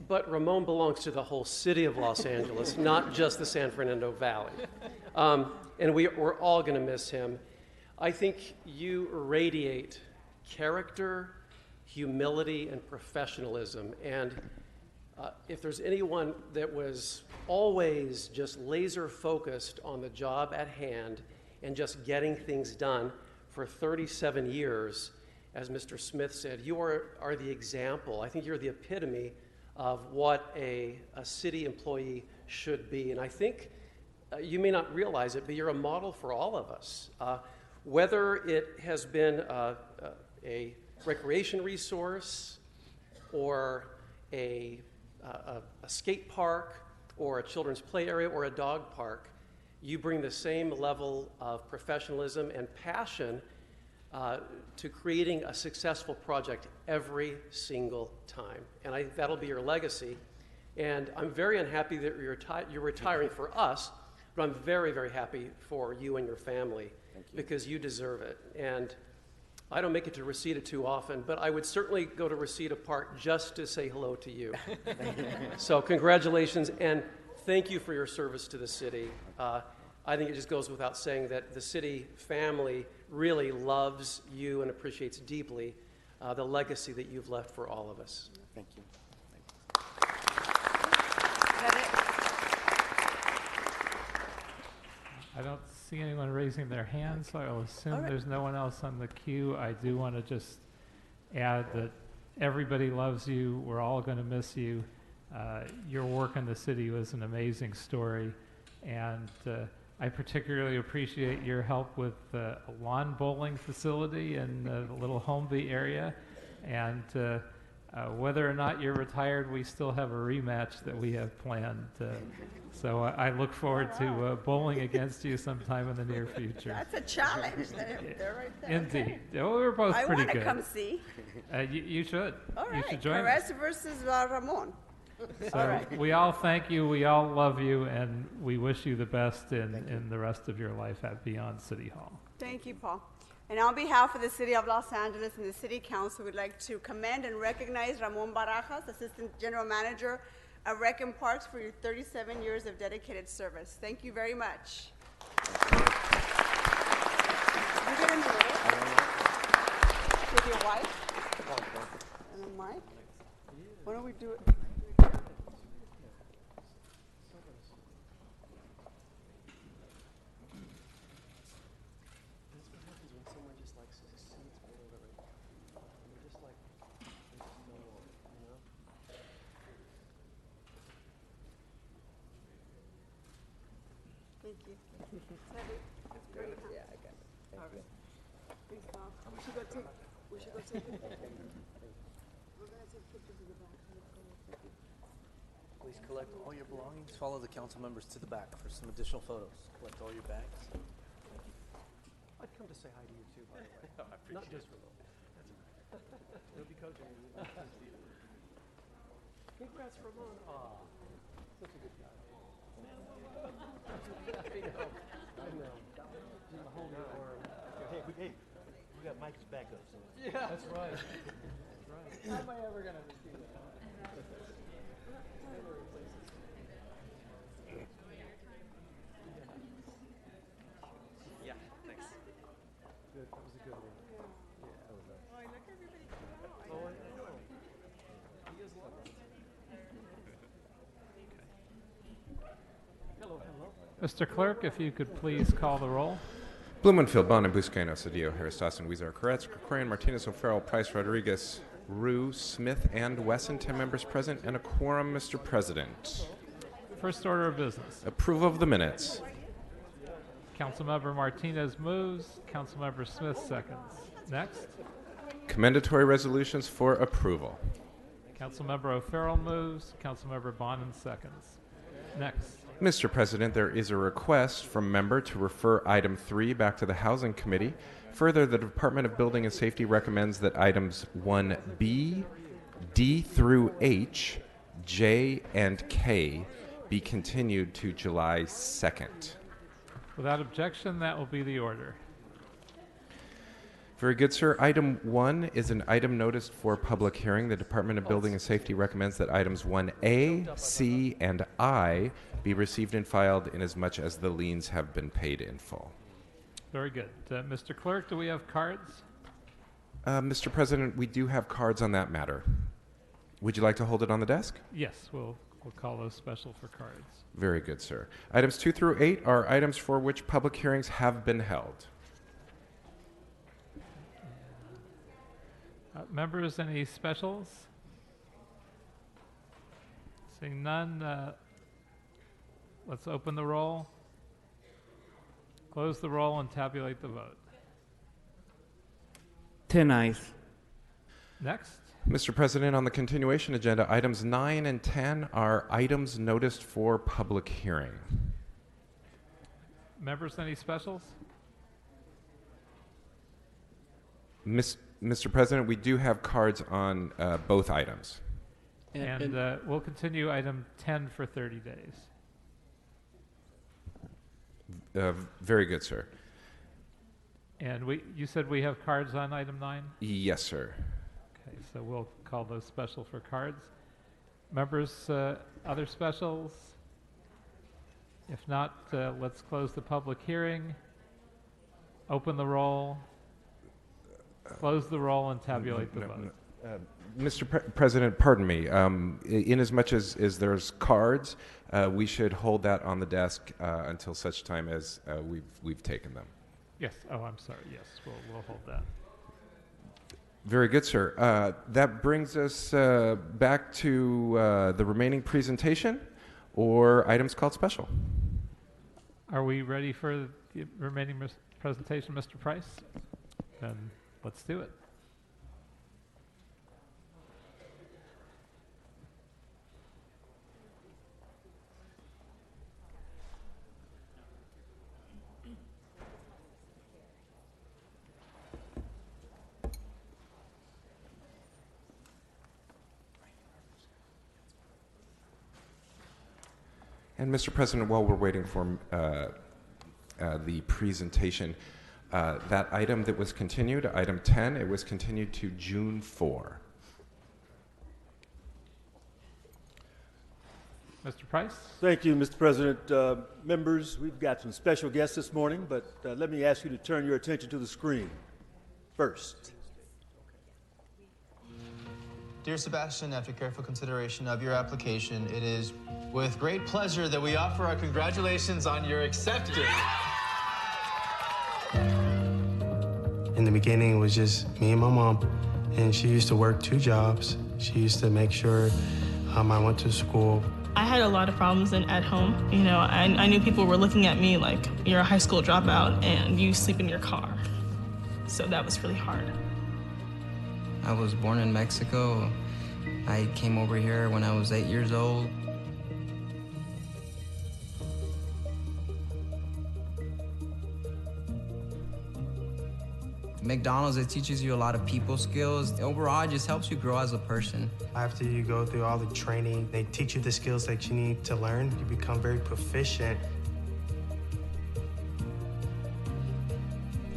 but Ramon belongs to the whole city of Los Angeles, not just the San Fernando Valley. And we're all going to miss him. I think you radiate character, humility, and professionalism. And if there's anyone that was always just laser focused on the job at hand and just getting things done for 37 years. As Mr. Smith said, you are the example. I think you're the epitome of what a city employee should be. And I think you may not realize it, but you're a model for all of us. Whether it has been a recreation resource or a skate park or a children's play area or a dog park, you bring the same level of professionalism and passion to creating a successful project every single time. And that'll be your legacy. And I'm very unhappy that you're retiring for us, but I'm very, very happy for you and your family because you deserve it. And I don't make it to Reseda too often, but I would certainly go to Reseda Park just to say hello to you. So congratulations, and thank you for your service to the city. I think it just goes without saying that the city family really loves you and appreciates deeply the legacy that you've left for all of us. Thank you. I don't see anyone raising their hands, so I'll assume there's no one else on the queue. I do want to just add that everybody loves you. We're all going to miss you. Your work in the city was an amazing story, and I particularly appreciate your help with a lawn bowling facility in the little Holmby area. And whether or not you're retired, we still have a rematch that we have planned. So I look forward to bowling against you sometime in the near future. That's a challenge. They're right there. Indeed. Well, we're both pretty good. I want to come see. You should. All right. You should join Perez us. versus Ramon. So All right. we all thank you, we all love you, and we wish you the best in the rest of your life at Beyond City Hall. Thank you, Paul. And on behalf of the City of Los Angeles and the City Council, we'd like to commend and recognize Ramon Barajas, Assistant General Manager of Rec and Parks, for your 37 years of dedicated service. Thank you very much. You get in the middle with your wife and then Mike. Why don't we do it? Thank you. That's great. Yeah, I got it. All right. Thanks, Bob. We should go take it. We're going to take pictures of the back. Please collect all your belongings. Follow the council members to the back for some additional photos. Collect all your bags. I'd come to say hi to you too, by the way. I appreciate Not just it. for those. He'll be coaching you. Congrats, Ramon. Aw, such a good guy. I know. Just hold your arm. Hey, we got Mike's backup. So. Yeah, that's right. That's right. How am I ever going to receive that? Yeah, thanks. Good. That was a good one. Yeah, that was Oh, look, everybody came out. Oh, I know. He is lovely. Hello, hello. Mr. Clerk, if you could please call the roll. Blumenfield, Bond, Buscaino, Cedillo, Harris, Dawson, Weezer, Koretz, Krikorian, Martinez, O'Farrell, Price, Rodriguez, Rue, Smith, and Wesson, 10 members present, and a quorum, Mr. President. First order of business. Approval of the minutes. Councilmember Martinez moves. Councilmember Smith seconds. Next. Commendatory resolutions for approval. Councilmember O'Farrell moves. Councilmember Bonin seconds. Next. Mr. President, there is a request from member to refer item 3 back to the Housing Committee. Further, the Department of Building and Safety recommends that items 1B, D through H, J, and K be continued to July 2nd. Without objection, that will be the order. Very good, sir. Item 1 is an item noticed for public hearing. The Department of Building and Safety recommends that items 1A, C, and I be received and filed inasmuch as the liens have been paid in full. Very good. Mr. Clerk, do we have cards? Mr. President, we do have cards on that matter. Would you like to hold it on the desk? Yes, we'll We'll call those special for cards. Very good, sir. Items 2 through 8 are items for which public hearings have been held. Members, any specials? Seeing none, let's open the roll, close the roll, and tabulate the vote. 10 ayes. Next. Mr. President, on the continuation agenda, items 9 and 10 are items noticed for public hearing. Members, any specials? Mr. President, we do have cards on both items. And we'll continue item 10 for 30 days. Very good, sir. And you said we have cards on item 9? Yes, sir. Okay, so we'll call those special for cards. Members, other specials? If not, let's close the public hearing, open the roll, close the roll, and tabulate the vote. Mr. President, pardon me. In as much as there's cards, we should hold that on the desk until such time as we've taken them. Yes. Oh, I'm sorry. Yes, we'll hold that. Very good, sir. That brings us back to the remaining presentation or items called special. Are we ready for the remaining presentation, Mr. Price? Then let's do it. And Mr. President, while we're waiting for the presentation, that item that was continued, item 10, it was continued to June 4. Mr. Price? Thank you, Mr. President. Members, we've got some special guests this morning, but let me ask you to turn your attention to the screen first. Dear Sebastian, after careful consideration of your application, it is with great pleasure that we offer our congratulations on your acceptance. In the beginning, it was just me and my mom, and she used to work 2 jobs. She used to make sure I went to school. I had a lot of problems at home. You know, I knew people were looking at me like, you're a high school dropout and you sleep in your car. So that was really hard. I was born in Mexico. I came over here when I was 8 years old. McDonald's, it teaches you a lot of people skills. Overall, it just helps you grow as a person. After you go through all the training, they teach you the skills that you need to learn. You become very proficient.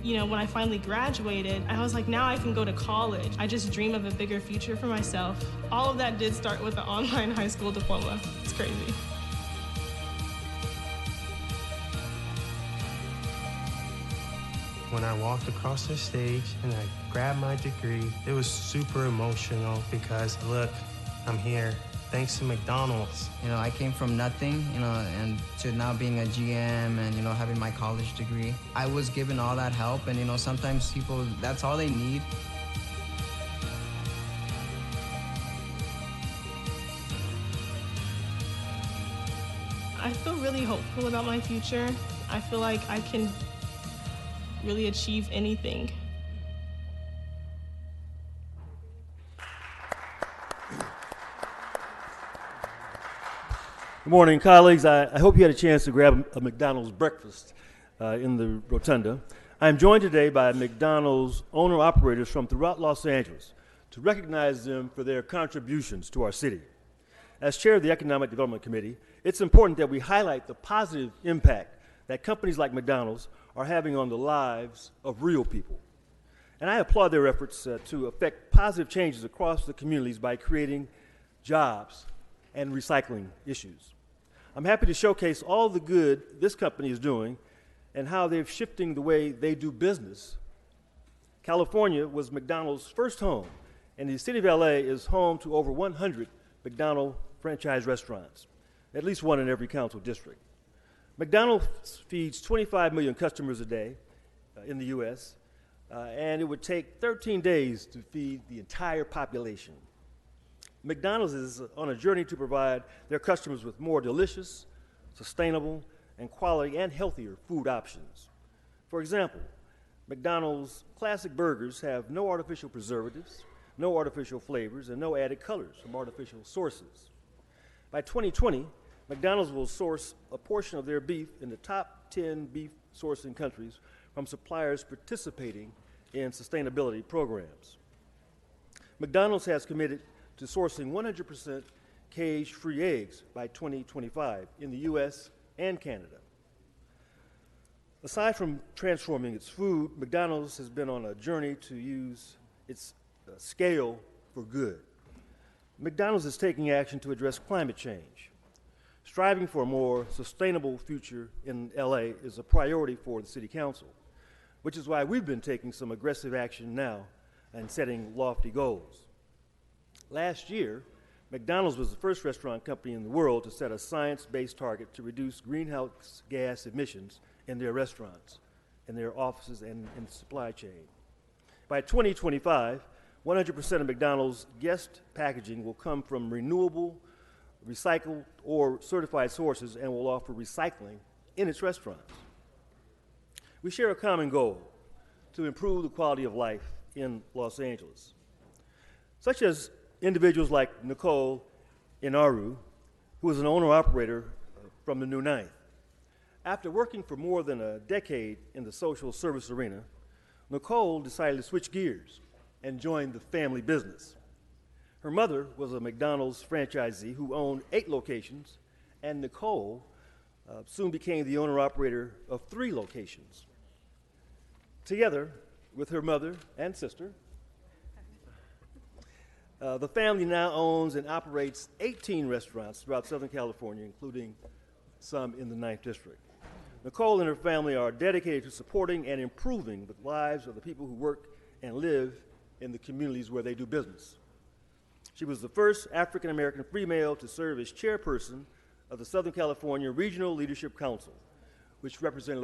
You know, when I finally graduated, I was like, now I can go to college. I just dream of a bigger future for myself. All of that did start with the online high school diploma. It's crazy. When I walked across the stage and I grabbed my degree, it was super emotional because, look, I'm here. Thanks to McDonald's. You know, I came from nothing, you know, and to now being a GM and, you know, having my college degree. I was given all that help, and, you know, sometimes people, that's all they need. I feel really hopeful about my future. I feel like I can really achieve anything. Good morning, colleagues. I hope you had a chance to grab a McDonald's breakfast in the rotunda. I'm joined today by McDonald's owner-operators from throughout Los Angeles to recognize them for their contributions to our city. As chair of the Economic Development Committee, it's important that we highlight the positive impact that companies like McDonald's are having on the lives of real people. And I applaud their efforts to effect positive changes across the communities by creating jobs and recycling issues. I'm happy to showcase all the good this company is doing and how they're shifting the way they do business. California was McDonald's first home, and the city of LA is home to over 100 McDonald's franchise restaurants, at least one in every council district. McDonald's feeds 25 million customers a day in the U.S., and it would take 13 days to feed the entire population. McDonald's is on a journey to provide their customers with more delicious, sustainable, and quality and healthier food options. For example, McDonald's classic burgers have no artificial preservatives, no artificial flavors, and no added colors from artificial sources. By 2020, McDonald's will source a portion of their beef in the top 10 beef sourcing countries from suppliers participating in sustainability programs. McDonald's has committed to sourcing 100% cage-free eggs by 2025 in the U.S. and Canada. Aside from transforming its food, McDonald's has been on a journey to use its scale for good. McDonald's is taking action to address climate change. Striving for a more sustainable future in LA is a priority for the City Council, which is why we've been taking some aggressive action now and setting lofty goals. Last year, McDonald's was the first restaurant company in the world to set a science-based target to reduce greenhouse gas emissions in their restaurants, in their offices, and in the supply chain. By 2025, 100% of McDonald's guest packaging will come from renewable, recycled, or certified sources and will offer recycling in its restaurants. We share a common goal to improve the quality of life in Los Angeles, such as individuals like Nicole Inaru, who is an owner-operator from the New Ninth. After working for more than a decade in the social service arena, Nicole decided to switch gears and join the family business. Her mother was a McDonald's franchisee who owned 8 locations, and Nicole soon became the owner-operator of 3 locations. Together with her mother and sister, the family now owns and operates 18 restaurants throughout Southern California, including some in the 9th District. Nicole and her family are dedicated to supporting and improving the lives of the people who work and live in the communities where they do business. She was the first African-American female to serve as chairperson of the Southern California Regional Leadership Council, which represents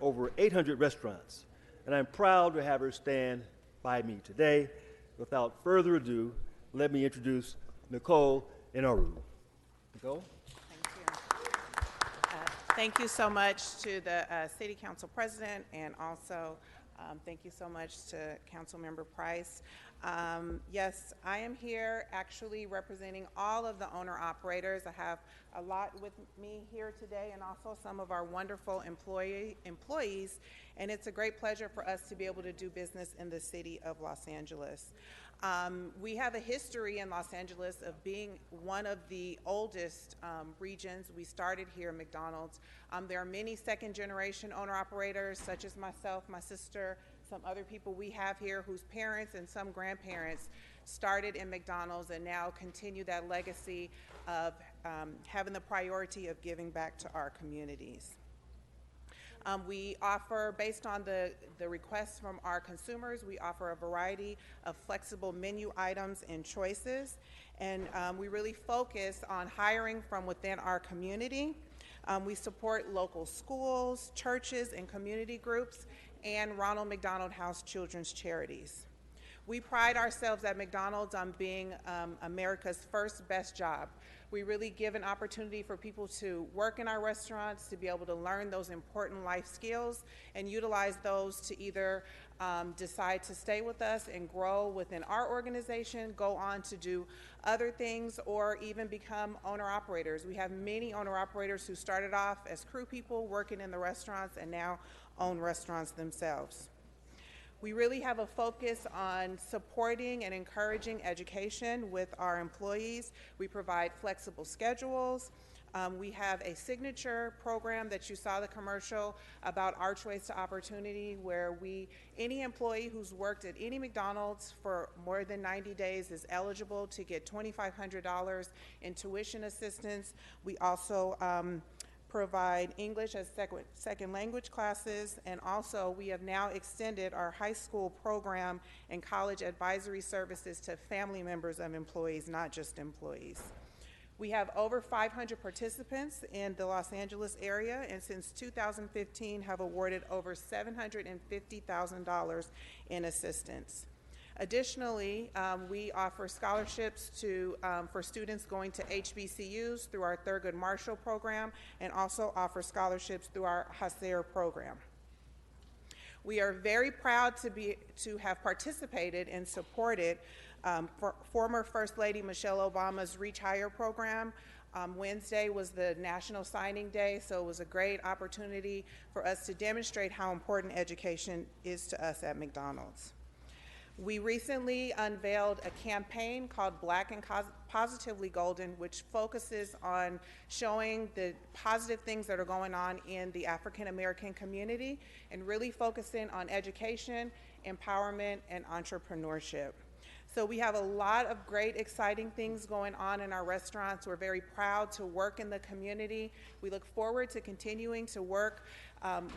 over 800 restaurants. And I'm proud to have her stand by me today. Without further ado, let me introduce Nicole Inaru. Nicole? Thank you so much to the City Council President, and also thank you so much to Councilmember Price. Yes, I am here actually representing all of the owner-operators. I have a lot with me here today, and also some of our wonderful employees, and it's a great pleasure for us to be able to do business in the city of Los Angeles. We have a history in Los Angeles of being one of the oldest regions. We started here at McDonald's. There are many second-generation owner-operators, such as myself, my sister, some other people we have here whose parents and some grandparents started in McDonald's and now continue that legacy of having the priority of giving back to our communities. We offer, based on the requests from our consumers, we offer a variety of flexible menu items and choices, and we really focus on hiring from within our community. We support local schools, churches, and community groups, and Ronald McDonald House Children's Charities. We pride ourselves at McDonald's on being America's first best job. We really give an opportunity for people to work in our restaurants, to be able to learn those important life skills and utilize those to either decide to stay with us and grow within our organization, go on to do other things, or even become owner-operators. We have many owner-operators who started off as crew people working in the restaurants and now own restaurants themselves. We really have a focus on supporting and encouraging education with our employees. We provide flexible schedules. We have a signature program that you saw the commercial about Archways to Opportunity, where any employee who's worked at any McDonald's for more than 90 days is eligible to get $2,500 in tuition assistance. We also provide English as second language classes, and also we have now extended our high school program and college advisory services to family members of employees, not just employees. We have over 500 participants in the Los Angeles area, and since 2015 have awarded over $750,000 in assistance. Additionally, we offer scholarships for students going to HBCUs through our Thurgood Marshall program, and also offer scholarships through our HACER program. We are very proud to have participated and supported former First Lady Michelle Obama's Reach Higher program. Wednesday was the National Signing Day, so it was a great opportunity for us to demonstrate how important education is to us at McDonald's. We recently unveiled a campaign called Black and Positively Golden, which focuses on showing the positive things that are going on in the African American community and really focusing on education, empowerment, and entrepreneurship. So we have a lot of great, exciting things going on in our restaurants. We're very proud to work in the community. We look forward to continuing to work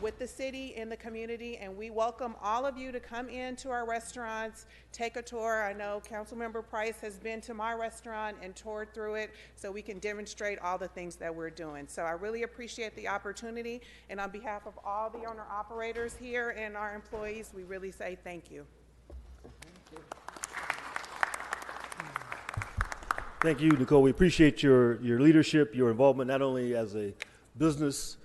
with the city in the community, and we welcome all of you to come into our restaurants, take a tour. I know Councilmember Price has been to my restaurant and toured through it, so we can demonstrate all the things that we're doing. So I really appreciate the opportunity, and on behalf of all the owner-operators here and our employees, we really say thank you. Thank you, Nicole. We appreciate your leadership, your involvement, not only as a business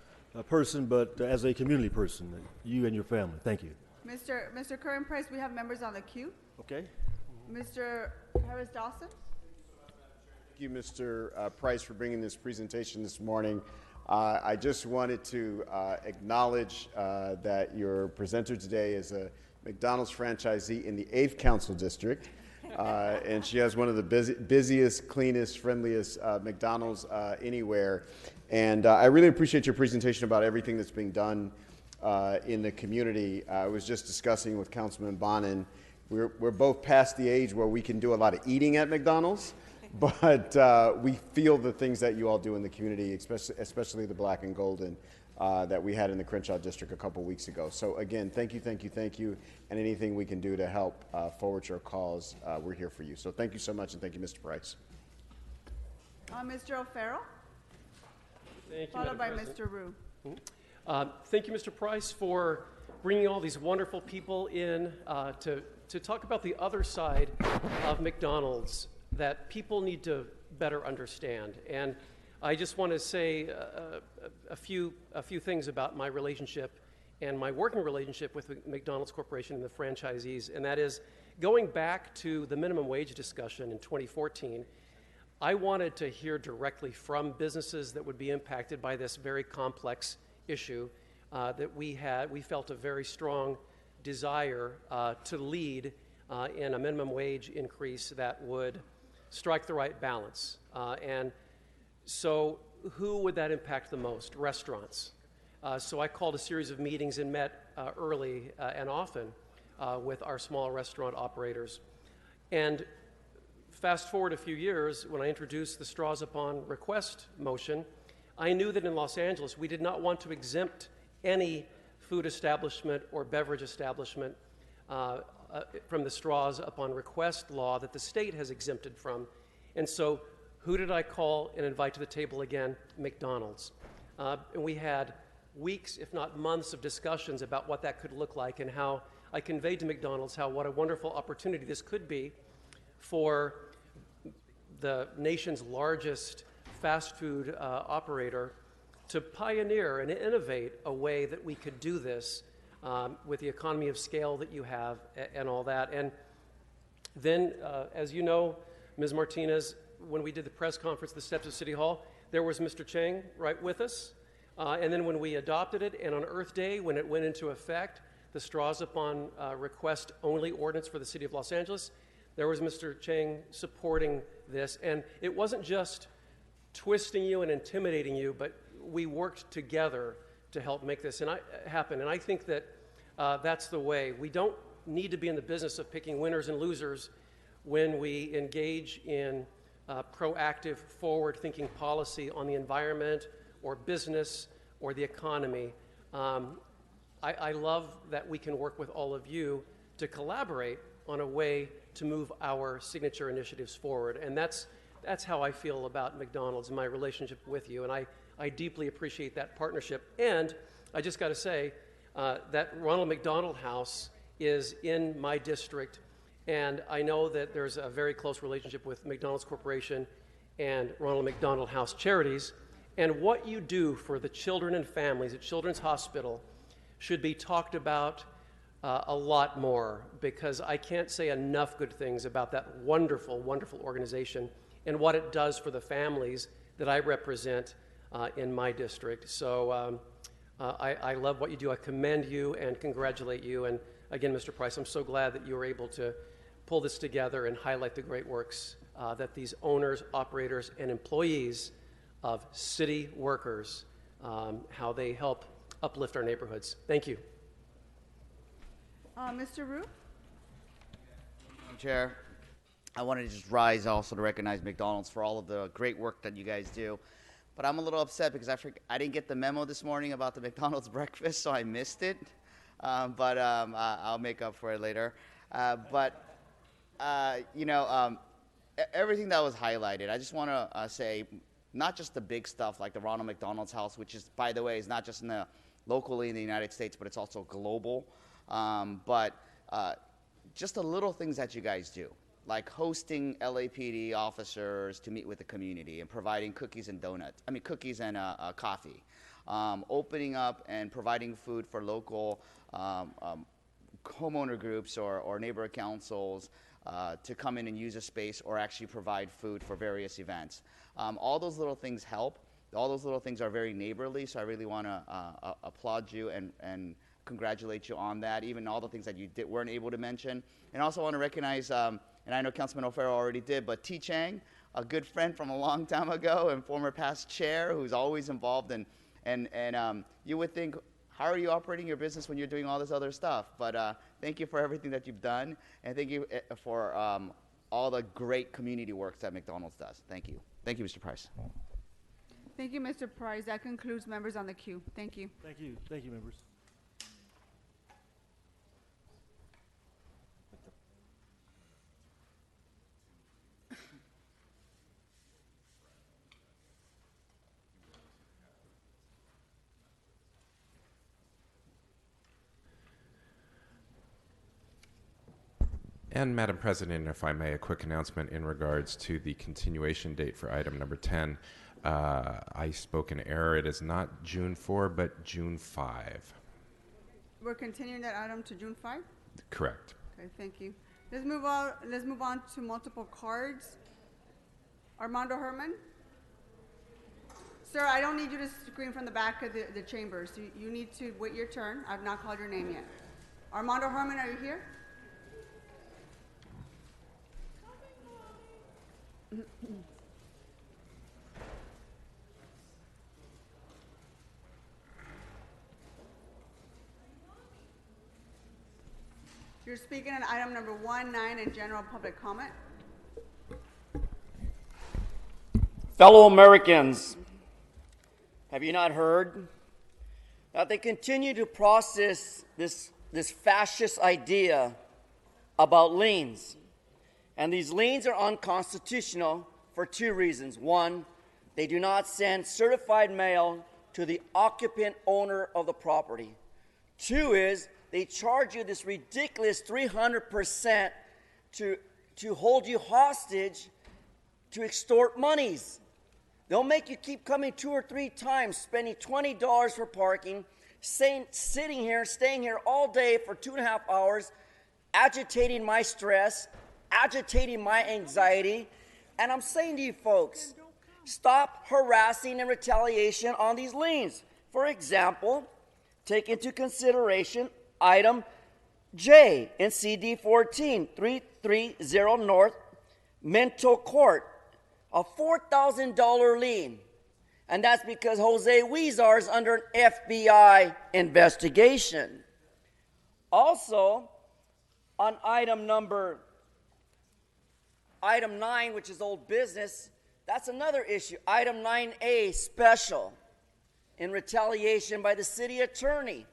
person, but as a community person, you and your family. Thank you. Mr. Curran Price, we have members on the queue. Okay. Mr. Harris Dawson. Thank you, Mr. Price, for bringing this presentation this morning. I just wanted to acknowledge that your presenter today is a McDonald's franchisee in the 8th Council District. And she has one of the busiest, cleanest, friendliest McDonald's anywhere. And I really appreciate your presentation about everything that's being done in the community. I was just discussing with Councilman Bonin. We're both past the age where we can do a lot of eating at McDonald's, but we feel the things that you all do in the community, especially the Black and Golden that we had in the Crenshaw District a couple weeks ago. So again, thank you, and anything we can do to help forward your cause, we're here for you. So thank you so much, and thank you, Mr. Price. Mr. O'Farrell. Thank you, followed by Madam Mr. Rue. Thank you, Mr. Price, for bringing all these wonderful people in to talk about the other side of McDonald's that people need to better understand. And I just want to say a few things about my relationship and my working relationship with McDonald's Corporation and the franchisees, and that is going back to the minimum wage discussion in 2014. I wanted to hear directly from businesses that would be impacted by this very complex issue that we felt a very strong desire to lead in a minimum wage increase that would strike the right balance. And so who would that impact the most? Restaurants. So I called a series of meetings and met early and often with our small restaurant operators. And fast forward a few years, when I introduced the Straws Upon Request motion, I knew that in Los Angeles we did not want to exempt any food establishment or beverage establishment from the Straws Upon Request law that the state has exempted from. And so who did I call and invite to the table again? McDonald's. And we had weeks, if not months, of discussions about what that could look like, and how I conveyed to McDonald's what a wonderful opportunity this could be for the nation's largest fast food operator to pioneer and innovate a way that we could do this with the economy of scale that you have and all that. And then, as you know, Ms. Martinez, when we did the press conference at the steps of City Hall, there was Mr. Chang right with us. And then when we adopted it, and on Earth Day, when it went into effect, the Straws Upon Request only ordinance for the City of Los Angeles, there was Mr. Chang supporting this. And it wasn't just twisting you and intimidating you, but we worked together to help make this happen. And I think that that's the way. We don't need to be in the business of picking winners and losers when we engage in proactive, forward-thinking policy on the environment or business or the economy. I love that we can work with all of you to collaborate on a way to move our signature initiatives forward. And that's how I feel about McDonald's and my relationship with you. And I deeply appreciate that partnership. And I just got to say that Ronald McDonald House is in my district. And I know that there's a very close relationship with McDonald's Corporation and Ronald McDonald House Charities. And what you do for the children and families at Children's Hospital should be talked about a lot more, because I can't say enough good things about that wonderful, wonderful organization and what it does for the families that I represent in my district. So I love what you do. I commend you and congratulate you. And again, Mr. Price, I'm so glad that you were able to pull this together and highlight the great works that these owners, operators, and employees of city workers, how they help uplift our neighborhoods. Thank you. Mr. Rue? Madam Chair, I wanted to just rise also to recognize McDonald's for all of the great work that you guys do. But I'm a little upset because I didn't get the memo this morning about the McDonald's breakfast, so I missed it. But I'll make up for it later. Everything that was highlighted, I just want to say, not just the big stuff like the Ronald McDonald's House, which is, by the way, is not just locally in the United States, but it's also global. Just the little things that you guys do, like hosting LAPD officers to meet with the community and providing cookies and coffee, opening up and providing food for local homeowner groups or neighborhood councils to come in and use a space or actually provide food for various events. All those little things help. All those little things are very neighborly, so I really want to applaud you and congratulate you on that, even all the things that you weren't able to mention. And also want to recognize, and I know Councilman O'Farrell already did, but T. Chang, a good friend from a long time ago and former past chair who's always involved and you would think, how are you operating your business when you're doing all this other stuff? But thank you for everything that you've done, and thank you for all the great community work that McDonald's does. Thank you. Thank you, Mr. Price. Thank you, Mr. Price. That concludes members on the queue. Thank you. Thank you. Thank you, members. And Madam President, if I may, a quick announcement in regards to the continuation date for item number 10. I spoke in error. It is not June 4, but June 5. We're continuing that item to June 5? Correct. Okay, thank you. Let's move on to multiple cards. Armando Herman? Sir, I don't need you to scream from the back of the chambers. You need to wait your turn. I've not called your name yet. Armando Herman, are you here? You're speaking on item number 1, 9, and general public comment. Fellow Americans, have you not heard that they continue to process this fascist idea about liens? And these liens are unconstitutional for 2 reasons. 1, they do not send certified mail to the occupant owner of the property. 2 is they charge you this ridiculous 300% to hold you hostage, to extort monies. They'll make you keep coming 2 or 3 times, spending $20 for parking, staying here all day for 2.5 hours, agitating my stress, agitating my anxiety. And I'm saying to you folks, stop harassing and retaliation on these liens. For example, take into consideration item J in CD 14, 330 North Minto Court, a $4,000 lien. And that's because Jose Huizar is under an FBI investigation. Also, on item 9, which is old business, that's another issue. Item 9A, special. in retaliation by the city attorney.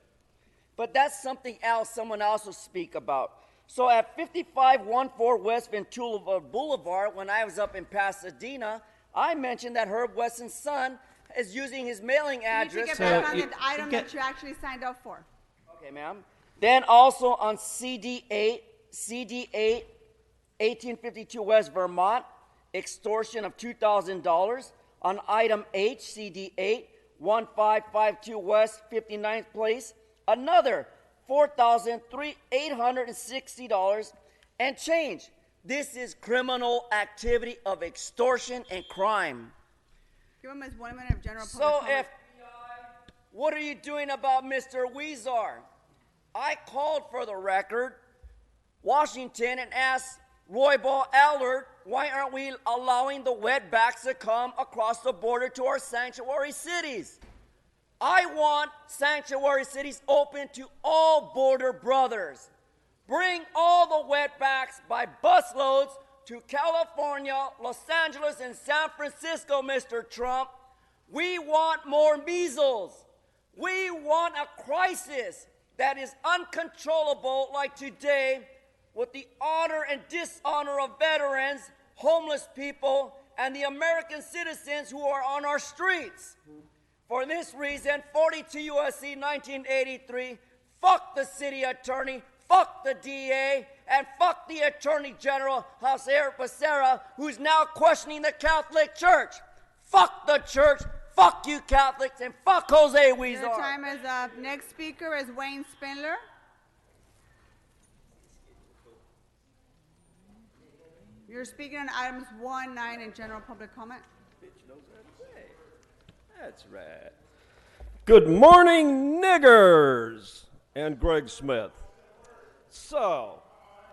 But that's something else someone else will speak about. So at 5514 West Ventura Boulevard, when I was up in Pasadena, I mentioned that Herb Wesson's son is using his mailing address. You need to get back on the item that you actually signed up for. Okay, ma'am. Then also on CD8, 1852 West Vermont, extortion of $2,000. On item H, CD8, 1552 West 59th Place, another $4,860 and change. This is criminal activity of extortion and crime. Give him his 1 minute of general public So comment. FBI, what are you doing about Mr. Weezer? I called for the record, Washington, and asked Roybal Allard, why aren't we allowing the wetbacks to come across the border to our sanctuary cities? I want sanctuary cities open to all border brothers. Bring all the wetbacks by busloads to California, Los Angeles, and San Francisco, Mr. Trump. We want more measles. We want a crisis that is uncontrollable like today, with the honor and dishonor of veterans, homeless people, and the American citizens who are on our streets. For this reason, 42 U.S.C. 1983, fuck the city attorney, fuck the DA, and fuck the Attorney General, Jose Becerra, who's now questioning the Catholic Church. Fuck the church, fuck you Catholics, and fuck Jose Weezer. Your time is up. Next speaker is Wayne Spindler. You're speaking on items 1, 9, and general public comment. That's right. Good morning, niggers, and Greg Smith. So,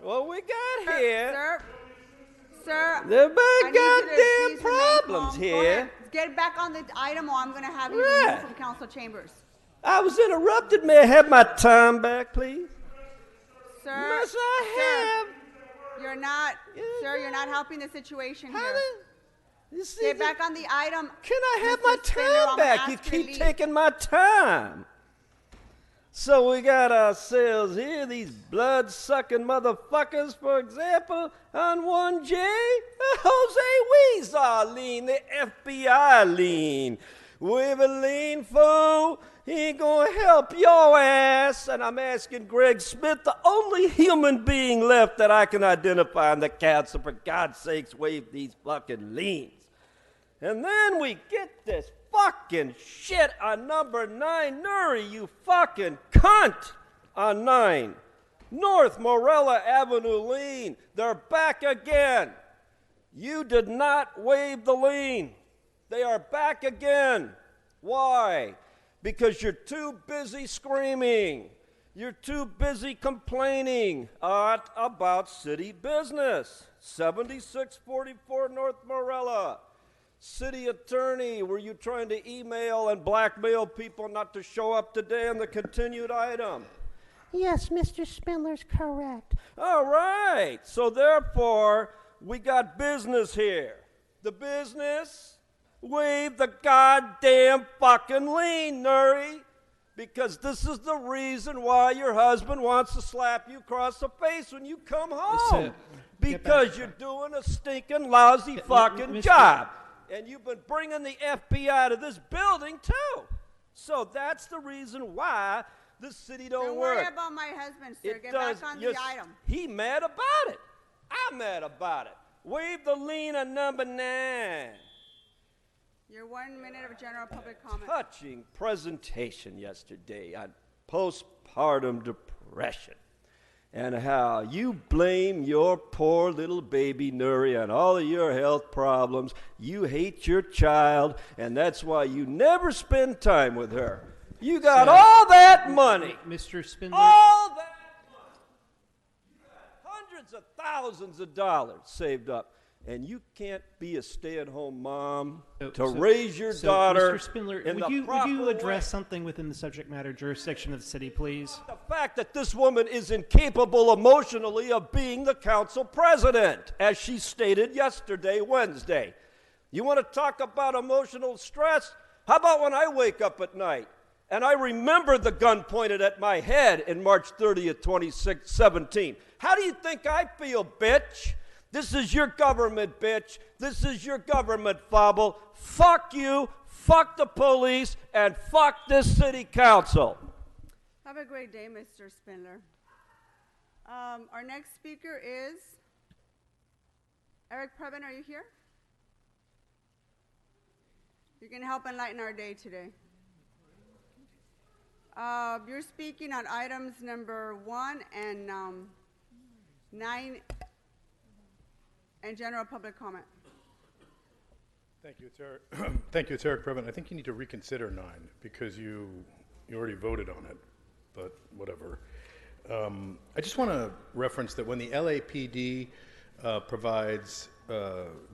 what we got here? Sir, there are I need you to goddamn please remain problems calm. Go here. ahead. Get back on the item, or I'm going to have you Right. removed from council chambers. I was interrupted. May I have my time back, please? Sir, Yes, I sir, you're not, sir, you're not helping the situation here. You see Get back on the item. Can I have Mr. my Spindler, time I'm gonna back? You ask to keep leave. taking my time. So we got ourselves here, these blood-sucking motherfuckers, for example, on 1J, Jose Weezer lean, the FBI lean. Wave a lean, fool. He ain't gonna help your ass. And I'm asking Greg Smith, the only human being left that I can identify in the council, for God's sakes, wave these fucking leans. And then we get this fucking shit on number 9. Nuri, you fucking cunt, on 9. North Morella Avenue lean. They're back again. You did not waive the lien. They are back again. Why? Because you're too busy screaming. You're too busy complaining about city business. 7644 North Morella. City attorney, were you trying to email and blackmail people not to show up today on the continued item? Yes, Mr. Spindler's correct. All right. So therefore, we got business here. The business, waive the goddamn fucking lien, Nuri. Because this is the reason why your husband wants to slap you across the face when you come home. Because you're doing a stinking lousy fucking Mr. job. And you've been bringing the FBI to this building, too. So that's the reason why the city don't work. Don't worry about my husband, sir. It Get does. back on Yes, the item. He mad about it. I'm mad about it. Waive the lien on number 9. Your 1 minute of general public comment. Touching presentation yesterday on postpartum depression and how you blame your poor little baby Nuri on all of your health problems. You hate your child, and that's why you never spend time with her. You got all that money. Mr. Spindler. All that money. You got hundreds of thousands of dollars saved up. And you can't be a stay-at-home mom to raise your daughter Mr. Spindler, in would the you proper address way. something within the subject matter jurisdiction of the city, please? The fact that this woman is incapable emotionally of being the council president, as she stated yesterday, Wednesday. You want to talk about emotional stress? How about when I wake up at night and I remember the gun pointed at my head in March 30th, 2017? How do you think I feel, bitch? This is your government, bitch. This is your government, Fobble. Fuck you, fuck the police, and fuck this city council. Have a great day, Mr. Spindler. Our next speaker is Eric Previn. Are you here? You can help enlighten our day today. You're speaking on items number 1 and 9 and general public comment. Thank you, it's Eric. Thank you, it's Eric Previn. I think you need to reconsider 9 because you already voted on it, but whatever. I just want to reference that when the LAPD provides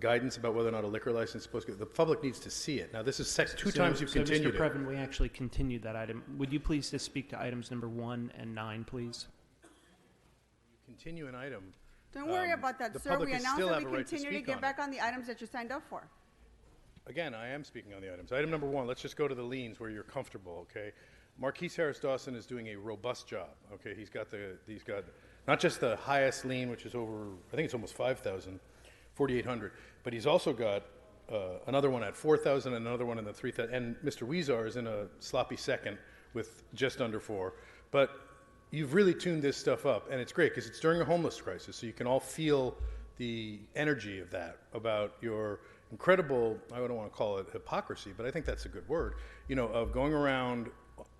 guidance about whether or not a liquor license is supposed to get, the public needs to see it. Now, this is two times you've continued Mr. Previn, we actually continued that item. Would you please just speak to items number 1 and 9, please? Continue an item. Don't worry about that, the sir. public We has announced still that have we a right to continue to speak get on back on the items that you signed up for. Again, I am speaking on the items. Item number 1, let's just go to the liens where you're comfortable, okay? Marquise Harris Dawson is doing a robust job, okay? He's got not just the highest lien, which is over, I think it's almost 5,000, 4,800, but he's also got another one at 4,000 and another one in the 3,000. And Mr. Weezar is in a sloppy second with just under 4. But you've really tuned this stuff up, and it's great because it's during a homeless crisis, so you can all feel the energy of that, about your incredible, I don't want to call it hypocrisy, but I think that's a good word, of going around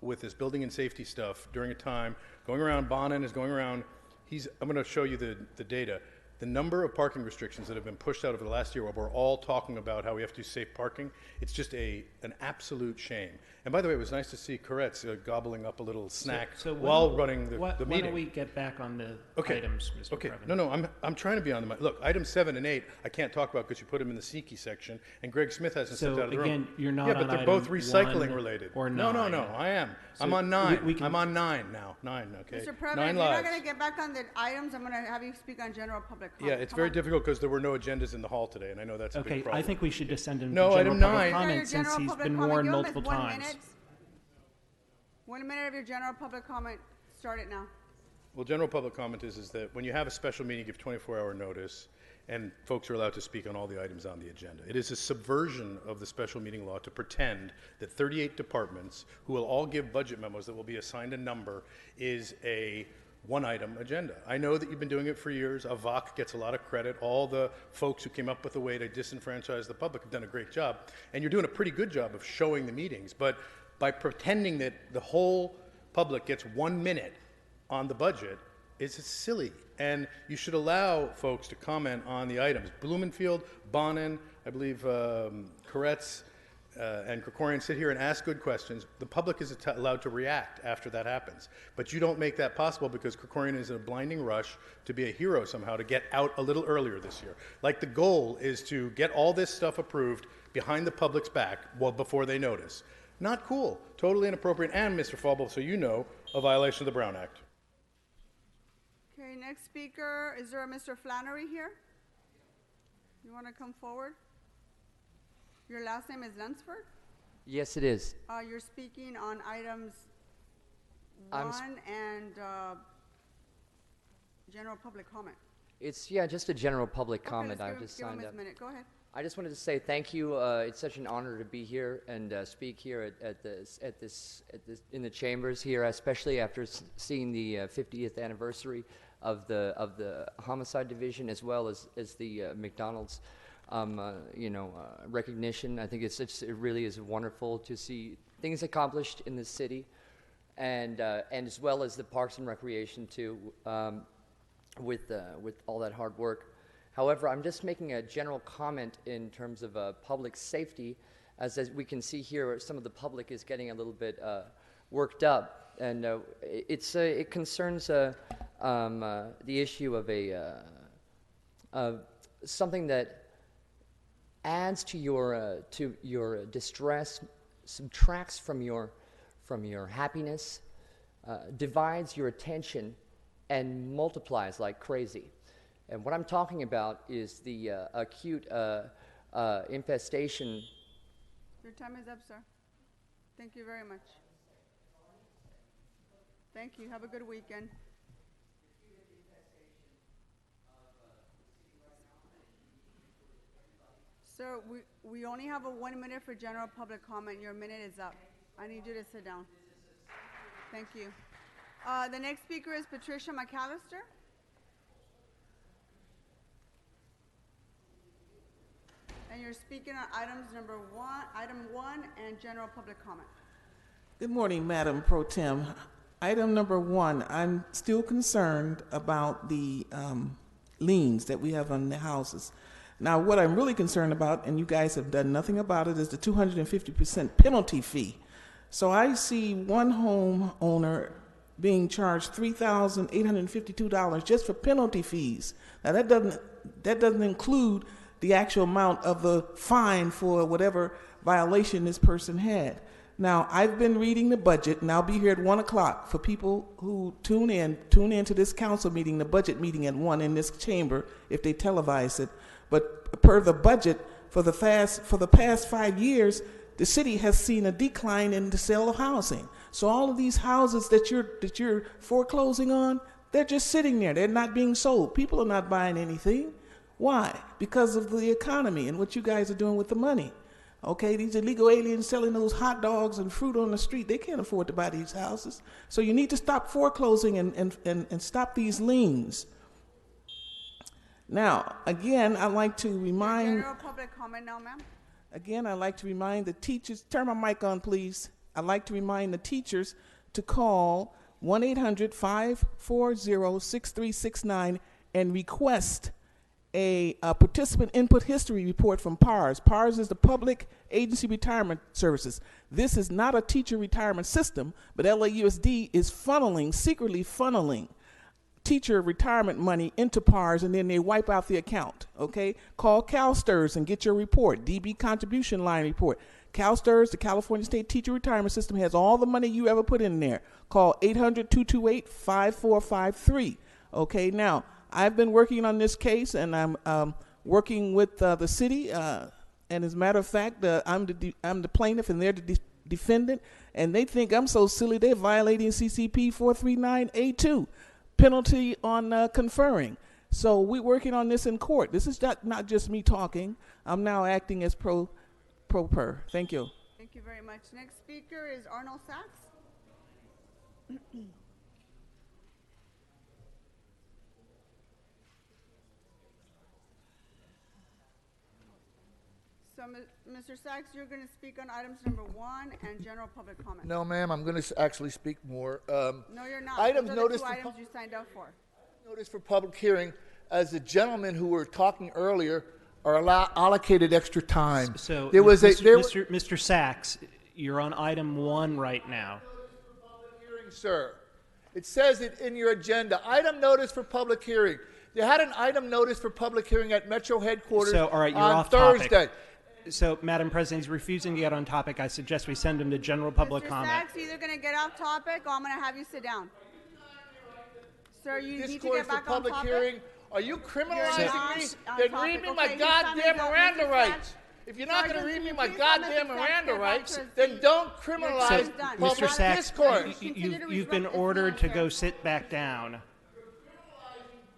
with this building and safety stuff during a time, going around, Bonin is going around, I'm going to show you the data. The number of parking restrictions that have been pushed out over the last year while we're all talking about how we have to do safe parking, it's just an absolute shame. And by the way, it was nice to see Koretz gobbling up a little snack while running the meeting. Why don't we get back on the items, Mr. Previn? No, I'm trying to be on the mic. Look, items 7 and 8, I can't talk about because you put them in the Siki section, and Greg Smith hasn't stepped out of the room. So again, you're not Yeah, on but they're item both recycling 1 related. or 9. No, I am. So I'm on 9. we can- I'm on 9 now. 9, okay? Mr. Previn, 9 if you're not lives. going to get back on the items, I'm going to have you speak on general public Yeah, comment. it's Come very on. difficult because there were no agendas in the hall today, and I know that's a Okay, big problem. I think we should just send him No, to general item public 9. comment Your since general he's public been comment, warned you have multiple 1 times. minute. 1 minute of your general public comment. Start it now. Well, general public comment is that when you have a special meeting, give 24-hour notice, and folks are allowed to speak on all the items on the agenda. It is a subversion of the special meeting law to pretend that 38 departments, who will all give budget memos that will be assigned a number, is a one-item agenda. I know that you've been doing it for years. Avak gets a lot of credit. All the folks who came up with a way to disenfranchise the public have done a great job, and you're doing a pretty good job of showing the meetings. But by pretending that the whole public gets 1 minute on the budget is silly, and you should allow folks to comment on the items. Blumenfield, Bonin, I believe Koretz, and Krikorian sit here and ask good questions. The public is allowed to react after that happens. But you don't make that possible because Krikorian is in a blinding rush to be a hero somehow, to get out a little earlier this year. Like the goal is to get all this stuff approved behind the public's back before they notice. Not cool, totally inappropriate, and Mr. Fauble, so you know, a violation of the Brown Act. Okay, next speaker. Is there a Mr. Flannery here? You want to come forward? Your last name is Lunsford? Yes, it is. You're speaking on items I'm 1 and general public comment. It's just a general public comment. Okay, I've just give him signed his up. minute. Go ahead. I just wanted to say thank you. It's such an honor to be here and speak here in the chambers here, especially after seeing the 50th anniversary of the homicide division, as well as the McDonald's recognition. I think it really is wonderful to see things accomplished in the city, and as well as the Parks and Recreation too, with all that hard work. However, I'm just making a general comment in terms of public safety. As we can see here, some of the public is getting a little bit worked up, and it concerns the issue of something that adds to your distress, subtracts from your happiness, divides your attention, and multiplies like crazy. And what I'm talking about is the acute infestation. Your time is up, sir. Thank you very much. Thank you. Have a good weekend. Sir, we only have a 1 minute for general public comment. Your minute is up. I need you to sit down. Thank you. The next speaker is Patricia McAllister. And you're speaking on item one, and general public comment. Good morning, Madam Pro Tem. Item number 1, I'm still concerned about the liens that we have on the houses. Now, what I'm really concerned about, and you guys have done nothing about it, is the 250% penalty fee. So I see one homeowner being charged $3,852 just for penalty fees. Now, that doesn't include the actual amount of the fine for whatever violation this person had. Now, I've been reading the budget, and I'll be here at 1 o'clock for people who tune in to this council meeting, the budget meeting at 1 in this chamber, if they televise it. But per the budget, for the past 5 years, the city has seen a decline in the sale of housing. So all of these houses that you're foreclosing on, they're just sitting there. They're not being sold. People are not buying anything. Why? Because of the economy and what you guys are doing with the money. Okay, these illegal aliens selling those hot dogs and fruit on the street, they can't afford to buy these houses. So you need to stop foreclosing and stop these liens. Now, again, I'd like to remind... General public comment now, ma'am. Again, I'd like to remind the teachers... Turn my mic on, please. I'd like to remind the teachers to call 1-800-540-6369 and request a participant input history report from PARS. PARS is the Public Agency Retirement Services. This is not a teacher retirement system, but LAUSD is secretly funneling teacher retirement money into PARS, and then they wipe out the account, okay? Call CalSTRS and get your report, DB contribution line report. CalSTRS, the California State Teacher Retirement System, has all the money you ever put in there. Call 800-228-5453, okay? Now, I've been working on this case, and I'm working with the city, and as a matter of fact, I'm the plaintiff and they're the defendant, and they think I'm so silly they're violating CCP 439A2, penalty on conferring. So we're working on this in court. This is not just me talking. I'm now acting as pro per. Thank you. Thank you very much. Next speaker is Arnold Sachs. So, Mr. Sachs, you're going to speak on items number 1 and general public comment. No, ma'am, I'm going to actually speak more. No, you're not. Items Those are the notice two for items you signed up for. Notice for public hearing, as the gentlemen who were talking earlier are allocated extra time. So, there was Mr. Sachs, you're on item 1 right now. Hearing, sir. It says it in your agenda. Item notice for public hearing. They had an item notice for public hearing at Metro headquarters So, all right, you're on off Thursday. topic. So, Madam President, he's refusing to get on topic. I suggest we send him to general public Mr. comment. Sachs, you're either going to get off topic or I'm going to have you sit down. Sir, you need to Discourse get for back on public topic. hearing. Are you criminalizing me? on Then topic. read me Okay, my his time goddamn is up. Miranda Mr. rights. Sachs, If you're not going to Sergeant, read me can my you please let goddamn Mr. Sachs Miranda get back rights, to his then seat? don't Your criminalize time is done. public Mr. Sachs, discourse. you've been ordered to go sit back down.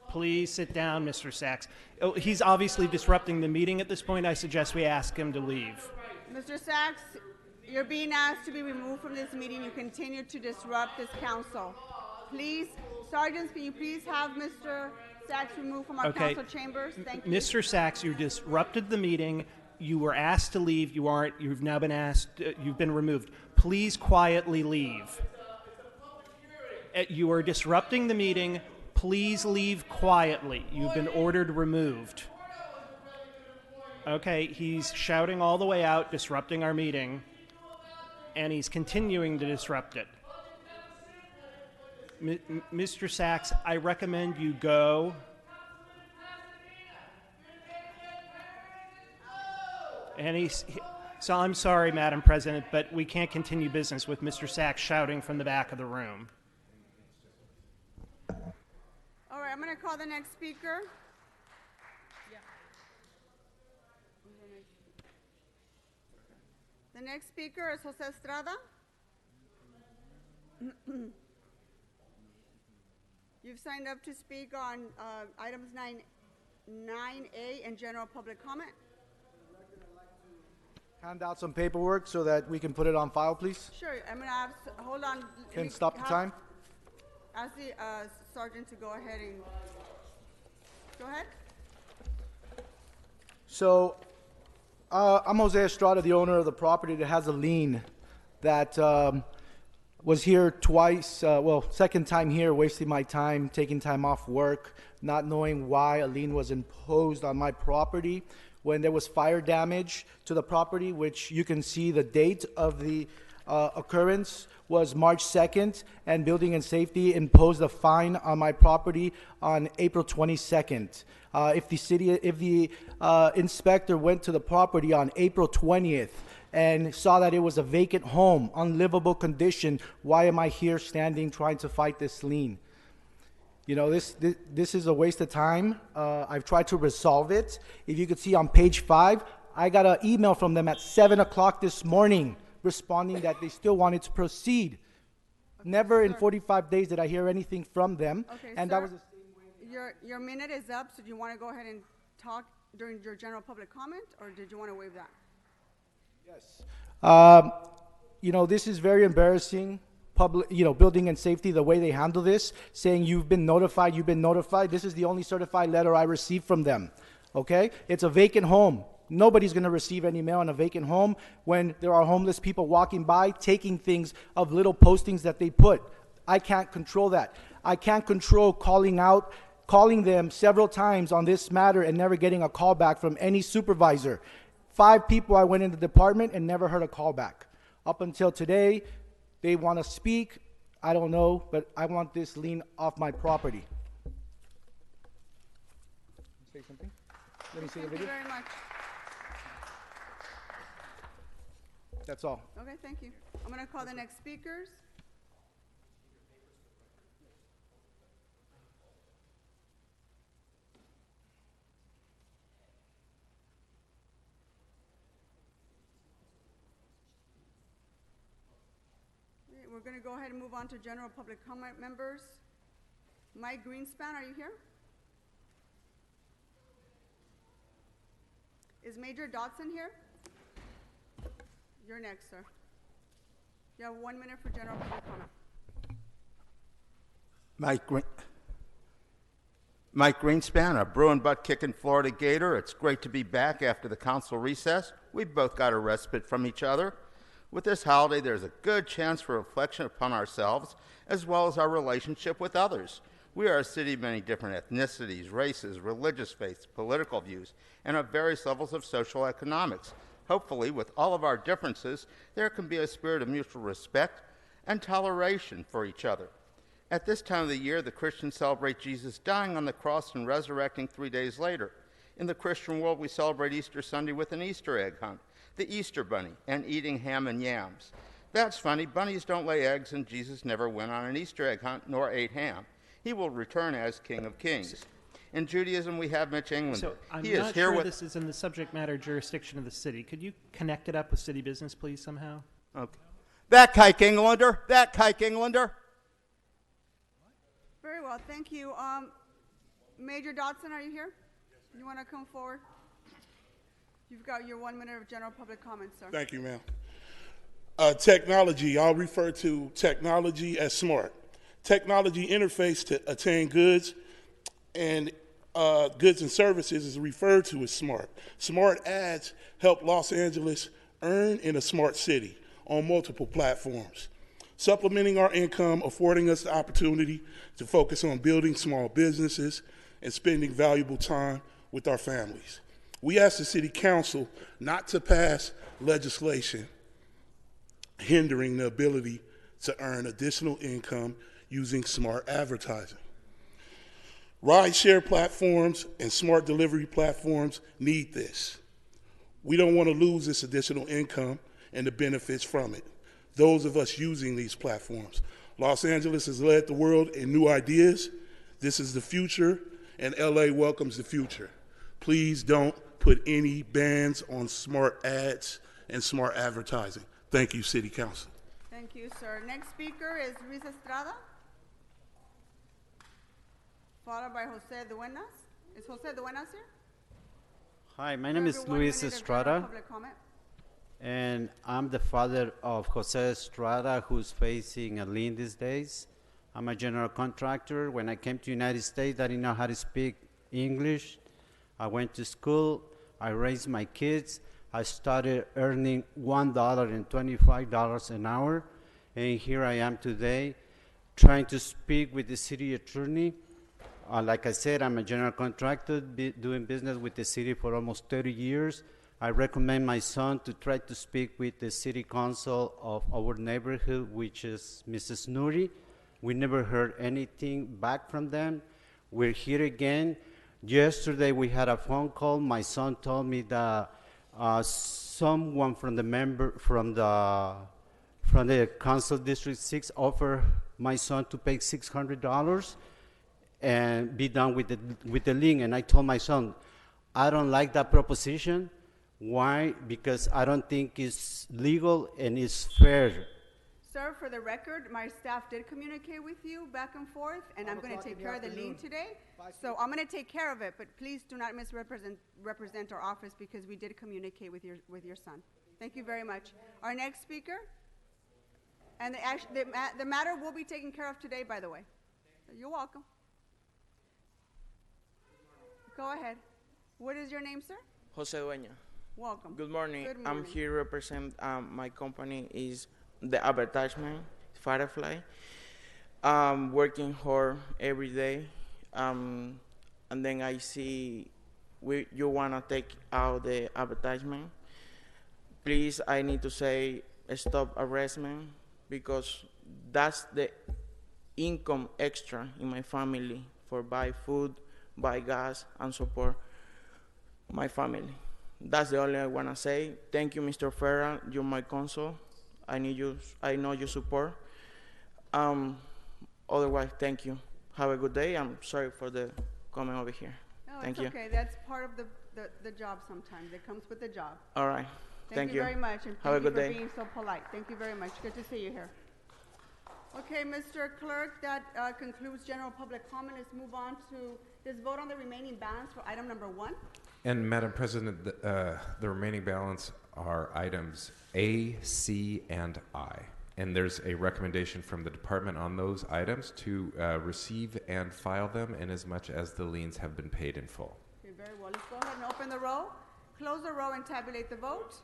Please sit down, Mr. Sachs. Oh, he's obviously disrupting the meeting at this point. I suggest we ask him to leave. Mr. Sachs, you're being asked to be removed from this meeting. You continue to disrupt this council. Please, sergeants, can you please have Mr. Sachs removed from our council chambers? Thank you. Mr. Sachs, you disrupted the meeting. You were asked to leave. You aren't. You've now been asked. You've been removed. Please quietly leave. You are disrupting the meeting. Please leave quietly. You've been ordered removed. Okay, he's shouting all the way out, disrupting our meeting, and he's continuing to disrupt it. Mr. Sachs, I recommend you go. And so I'm sorry, Madam President, but we can't continue business with Mr. Sachs shouting from the back of the room. All right, I'm going to call the next speaker. The The next speaker is Jose Estrada. You've signed up to speak on items 9A and general public comment. Hand out some paperwork so that we can put it on file, please. Sure, I'm gonna have, hold on. Can stop the time. Ask the sergeant to go ahead and, go ahead. So, I'm Jose Estrada, the owner of the property that has a lien that was here twice, second time here, wasting my time, taking time off work, not knowing why a lien was imposed on my property when there was fire damage to the property, which you can see the date of the occurrence was March 2nd, and Building and Safety imposed a fine on my property on April 22nd. If the inspector went to the property on April 20th and saw that it was a vacant home, unlivable condition, why am I here standing trying to fight this lien? You know, this is a waste of time. I've tried to resolve it. If you could see on page 5, I got an email from them at 7 o'clock this morning responding that they still wanted to proceed. Okay, never in 45 days did I hear anything from them. Okay, and sir, that was the same way. Your minute is up, so do you want to go ahead and talk during your general public comment, or did you want to waive that? Yes. You know, this is very embarrassing. Building and Safety, the way they handle this, saying you've been notified. This is the only certified letter I received from them. Okay? It's a vacant home. Nobody's going to receive any mail in a vacant home when there are homeless people walking by, taking things of little postings that they put. I can't control that. I can't control calling them several times on this matter and never getting a call back from any supervisor. 5 people I went in the department and never heard a call back. Up until today, they want to speak. I don't know, but I want this lien off my property. Say something? Let me see the video. Thank you very much. That's all. Okay, thank you. I'm going to call the next speakers. Okay, we're going to go ahead and move on to general public comment members. Mike Greenspan, are you here? Is Major Dodson here? You're next, sir. You have 1 minute for general public comment. Mike Greenspan, a Bruin butt-kicking Florida Gator. It's great to be back after the council recess. We've both got a respite from each other. With this holiday, there's a good chance for reflection upon ourselves as well as our relationship with others. We are a city of many different ethnicities, races, religious faiths, political views, and of various levels of social economics. Hopefully, with all of our differences, there can be a spirit of mutual respect and toleration for each other. At this time of the year, the Christians celebrate Jesus dying on the cross and resurrecting 3 days later. In the Christian world, we celebrate Easter Sunday with an Easter egg hunt, the Easter bunny, and eating ham and yams. That's funny. Bunnies don't lay eggs, and Jesus never went on an Easter egg hunt nor ate ham. He will return as King of Kings. In Judaism, we have Mitch Englander. So I'm he not is here sure with this is in the subject matter jurisdiction of the city. Could you connect it up with city business, please, somehow? Okay. That Kike Englander. That Kike Englander. Very well, thank you. Major Dodson, are you here? You want to come forward? You've got your 1 minute of general public comment, sir. Thank you, ma'am. Technology, I'll refer to technology as smart. Technology interface to attain goods and services is referred to as smart. Smart ads help Los Angeles earn in a smart city on multiple platforms, supplementing our income, affording us the opportunity to focus on building small businesses and spending valuable time with our families. We ask the City Council not to pass legislation hindering the ability to earn additional income using smart advertising. Ride-share platforms and smart delivery platforms need this. We don't want to lose this additional income and the benefits from it. Those of us using these platforms. Los Angeles has led the world in new ideas. This is the future, and LA welcomes the future. Please don't put any bans on smart ads and smart advertising. Thank you, City Council. Thank you, sir. Next speaker is Luis Estrada, followed by Jose Duenas. Is Jose Duenas here? Hi, my name is Everyone, Luis minute of general Estrada, public comment. and I'm the father of Jose Estrada, who's facing a lien these days. I'm a general contractor. When I came to United States, I didn't know how to speak English. I went to school. I raised my kids. I started earning $1.25 an hour, and here I am today trying to speak with the city attorney. Like I said, I'm a general contractor doing business with the city for almost 30 years. I recommend my son to try to speak with the city council of our neighborhood, which is Mrs. Nuri. We never heard anything back from them. We're here again. Yesterday we had a phone call. My son told me that someone from the council district 6 offered my son to pay $600 and be done with the lien. And I told my son, I don't like that proposition. Why? Because I don't think it's legal and it's fair. Sir, for the record, my staff did communicate with you back and forth, and I'm going to take care of the lien today. So I'm going to take care of it, but please do not represent our office because we did communicate with your son. Thank you very much. Our next speaker, and the matter will be taken care of today, by the way. You're welcome. Go ahead. What is your name, sir? Jose Dueña. Welcome. Good morning. Good morning. I'm here to represent my company is the advertisement, Firefly. I'm working hard every day. And then I see you want to take out the advertisement. Please, I need to say stop harassment because that's the income extra in my family for buy food, buy gas, and support my family. That's the only I want to say. Thank you, Mr. Ferrer. You're my counsel. I need you. I know your support. Otherwise, thank you. Have a good day. I'm sorry for the comment over here. No, thank it's you. okay. That's part of the job sometimes. It comes with the job. All right. Thank you very much. And Have a thank you good for day. being so polite. Thank you very much. Good to see you here. Okay, Mr. Clerk, that concludes general public comment. Let's move on to this vote on the remaining balance for item number 1. And Madam President, the remaining balance are items A, C, and I. And there's a recommendation from the department on those items to receive and file them in as much as the liens have been paid in full. Okay, very well. Let's go ahead and open the roll, close the roll, and tabulate the vote.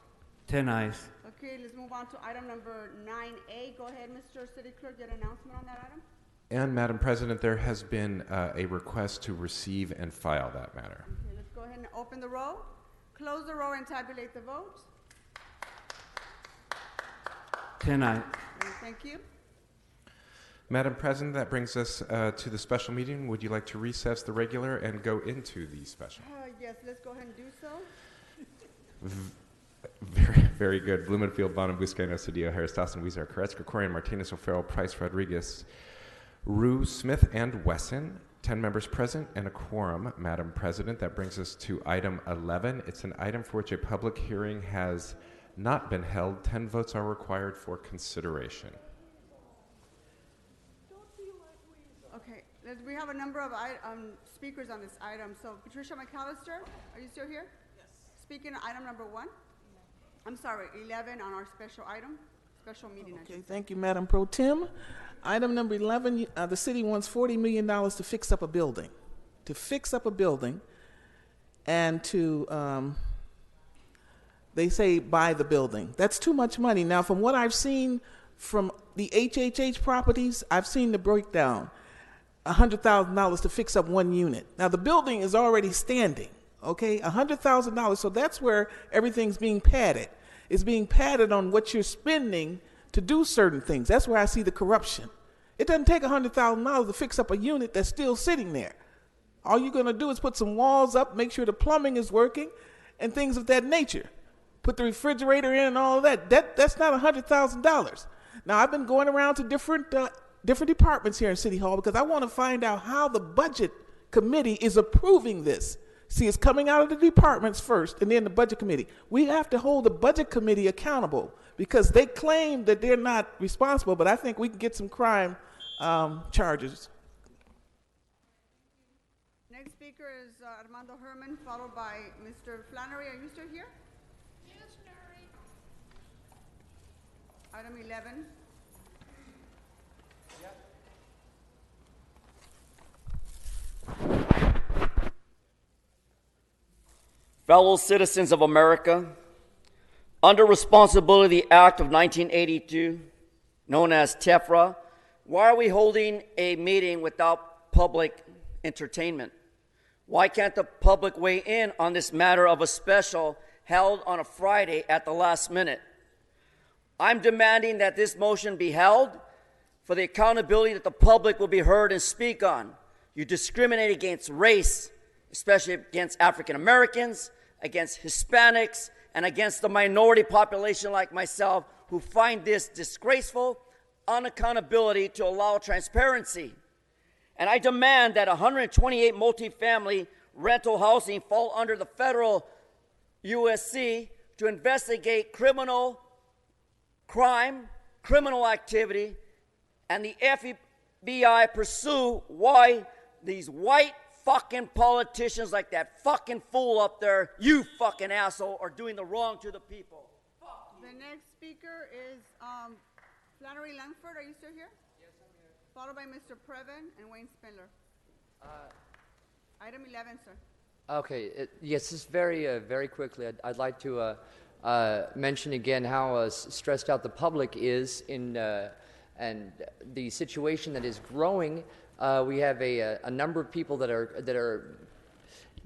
10 ayes. Okay, let's move on to item number 9A. Go ahead, Mr. City Clerk, get an announcement on that item. And Madam President, there has been a request to receive and file that matter. Okay, let's go ahead and open the roll, close the roll, and tabulate the vote. 10 ayes. Thank you. Madam President, that brings us to the special meeting. Would you like to recess the regular and go into the special? Yes, let's go ahead and do so. Very, very good. Blumenfield, Bonham, Buscaino, Cedillo, Harris, Dawson, Weezer, Koretz, Krikorian, Martinez, O'Farrell, Price, Rodriguez, Rue, Smith, and Wesson. 10 members present and a quorum, Madam President. That brings us to item 11. It's an item for which a public hearing has not been held. 10 votes are required for consideration. Okay, we have a number of speakers on this item. So, Patricia McAllister, are you still here? Yes. Speaking on item number 1. I'm sorry, 11 on our special item, special meeting. Okay, thank you, Madam Pro Tem. Item number 11, the city wants $40 million to fix up a building. To fix up a building and to, they say buy the building. That's too much money. Now, from what I've seen from the HHH properties, I've seen the breakdown. $100,000 to fix up one unit. Now, the building is already standing, okay? $100,000, so that's where everything's being padded. It's being padded on what you're spending to do certain things. That's where I see the corruption. It doesn't take $100,000 to fix up a unit that's still sitting there. All you're going to do is put some walls up, make sure the plumbing is working, and things of that nature. Put the refrigerator in and all of that. That's not $100,000. Now, I've been going around to different departments here in City Hall because I want to find out how the budget committee is approving this. See, it's coming out of the departments first and then the budget committee. We have to hold the budget committee accountable because they claim that they're not responsible, but I think we can get some crime charges. Next speaker is Armando Herman, followed by Mr. Flannery. Are you still here? Yes, Nuri. Item 11. Fellow citizens of America, under Responsibility Act of 1982, known as TEFRA, why are we holding a meeting without public entertainment? Why can't the public weigh in on this matter of a special held on a Friday at the last minute? I'm demanding that this motion be held for the accountability that the public will be heard and speak on. You discriminate against race, especially against African Americans, against Hispanics, and against the minority population like myself who find this disgraceful unaccountability to allow transparency. And I demand that 128 multifamily rental housing fall under the federal USC to investigate criminal crime, criminal activity, and the FBI pursue why these white fucking politicians like that fucking fool up there, you fucking asshole, are doing the wrong to the people. The next speaker is Flannery Langford. Are you still here? Yes, I'm here. Followed by Mr. Previn and Wayne Spindler. Item 11, sir. Okay, yes, just very quickly, I'd like to mention again how stressed out the public is in and the situation that is growing. We have a number of people that are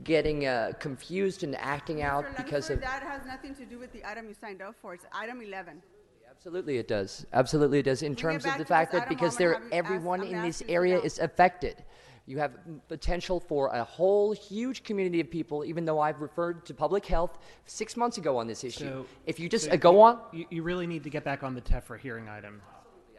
getting confused and acting out because of. That has nothing to do with the item you signed up for. It's item 11. Absolutely, it does. Absolutely, it does. In terms of the fact that because everyone in this area is affected. You have potential for a whole huge community of people, even though I've referred to public health 6 months ago on this issue. So, if you just go on. You really need to get back on the TEFRA hearing item.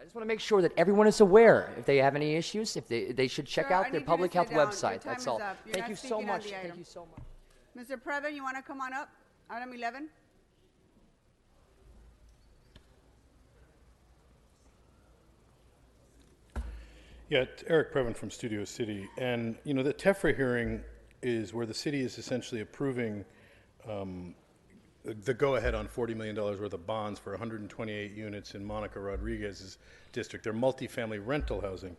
I just want to make sure that everyone is aware. If they have any issues, if they should check out their public health website. That's all. Thank you so much. Thank you so much. Mr. Previn, you want to come on up? Item 11. Yeah, Eric Previn from Studio City. And, you know, the TEFRA hearing is where the city is essentially approving the go-ahead on $40 million worth of bonds for 128 units in Monica Rodriguez's district. They're multifamily rental housing.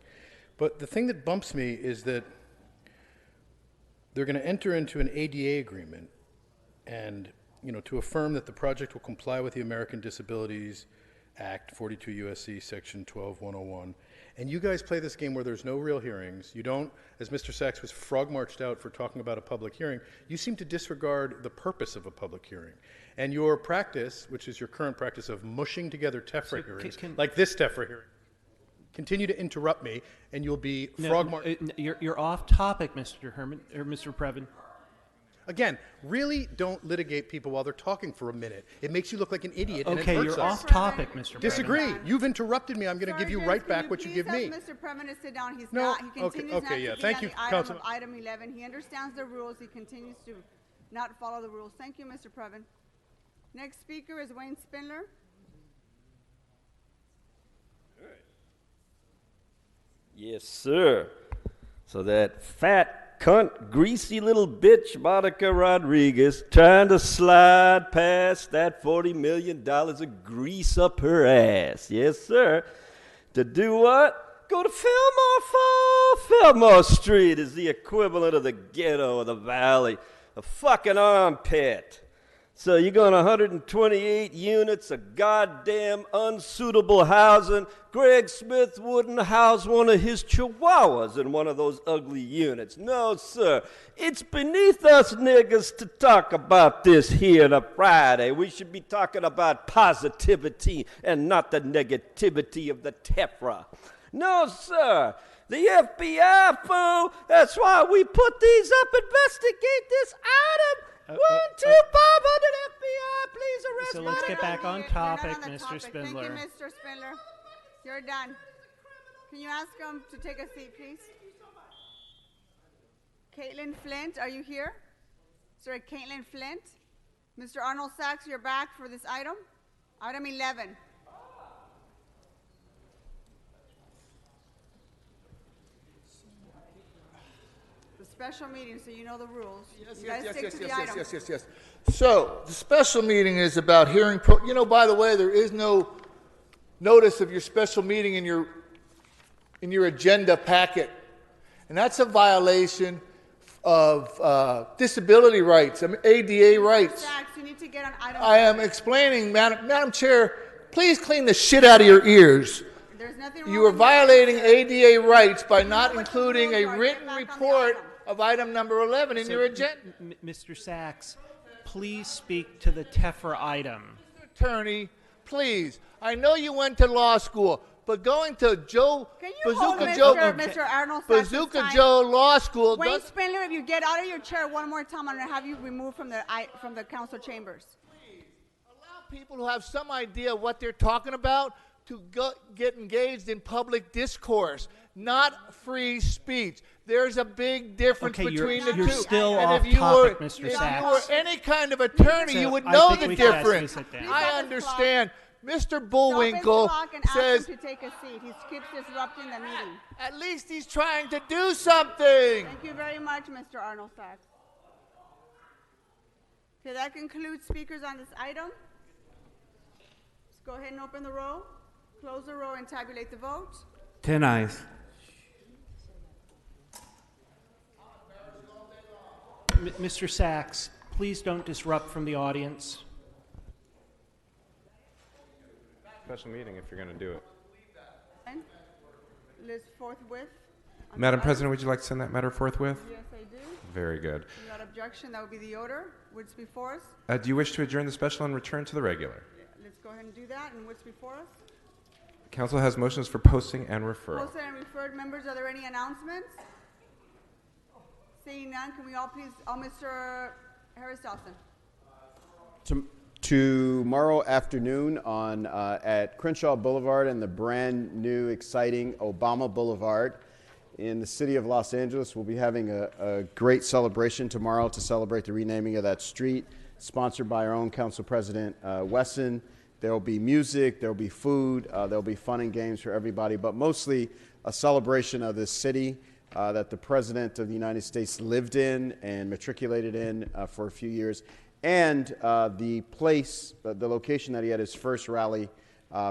But the thing that bumps me is that they're going to enter into an ADA agreement and, you know, to affirm that the project will comply with the American Disabilities Act, 42 USC Section 12101. And you guys play this game where there's no real hearings. You don't, as Mr. Sachs was frog marched out for talking about a public hearing, you seem to disregard the purpose of a public hearing. And your practice, which is your current practice of mushing together TEFRA hearings, like this TEFRA hearing, continue to interrupt me, and you'll be frog marched. You're off topic, Mr. Herman or Mr. Previn. Again, really don't litigate people while they're talking for a minute. It makes you look like an idiot. Okay, and it hurts you're us. off topic, Mr. Disagree. Previn. You've interrupted me. I'm going to give you right back what you give me. Mr. Previn to sit down. He's No, not. He continues okay, not yeah. to be Thank on you, the item Councilman. of item 11. He understands the rules. He continues to not follow the rules. Thank you, Mr. Previn. Next speaker is Wayne Spindler. Yes, sir. So that fat, cunt, greasy little bitch, Monica Rodriguez, trying to slide past that $40 million of grease up her ass. Yes, sir. To do what? Go to Fillmore Street is the equivalent of the ghetto of the valley. A fucking armpit. So you're going 128 units of goddamn unsuitable housing. Greg Smith wouldn't house one of his chihuahuas in one of those ugly units. No, sir. It's beneath us niggas to talk about this here on a Friday. We should be talking about positivity and not the negativity of the TEFRA. No, sir. The FBI, fool. That's why we put these up. Investigate this item. 1, 2, 500 FBI, please arrest So let's get back on topic, Mr. Spindler. Thank you, Mr. Spindler. You're done. Can you ask him to take a seat, please? Caitlin Flint, are you here? Mr. Caitlin Flint. Mr. Arnold Sachs, you're back for this item. Item 11. The special meeting, so you know the rules. You guys stick to the item. Yes. So, the special meeting is about hearing, you know, by the way, there is no notice of your special meeting in your agenda packet. And that's a violation of disability rights, ADA rights. Sachs, you need to get on item. I am explaining, Madam Chair, please clean the shit out of your ears. There's nothing wrong You are with violating ADA rights by not including a written report of item number 11 in your agenda. Mr. Sachs, please speak to the TEFRA item. Attorney, please. I know you went to law school, but going to Mr. Arnold Sachs' Bazooka time? Joe Law School. Wayne Spindler, if you get out of your chair one more time, I'm going to have you removed from the council chambers. Allow people who have some idea what they're talking about to get engaged in public discourse, not free speech. There's a big difference between the two. You're still and off if you topic, were, Mr. If Sachs. you were any kind of attorney, you would know the difference. I understand. Mr. Bullwinkle says, to take a seat. He keeps disrupting the meeting. At least he's trying to do something. Thank you very much, Mr. Arnold Sachs. Okay, that concludes speakers on this item. Let's go ahead and open the roll, close the roll, and tabulate the vote. 10 ayes. Mr. Sachs, please don't disrupt from the audience. Special meeting if you're going to do it. Liz forthwith. Madam President, would you like to send that matter forthwith? Yes, I do. Very good. Without objection, that would be the order. What's before us? Do you wish to adjourn the special and return to the regular? Let's go ahead and do that. And what's before us? Council has motions for posting and referral. Posted and referred members, are there any announcements? Seeing none, can we all please, Mr. Harris Dawson. Tomorrow afternoon on at Crenshaw Boulevard and the brand new exciting Obama Boulevard in the city of Los Angeles, we'll be having a great celebration tomorrow to celebrate the renaming of that street, sponsored by our own Council President Wesson. There will be music, there will be food, there will be fun and games for everybody, but mostly a celebration of this city that the President of the United States lived in and matriculated in for a few years, and the place, the location that he had his first rally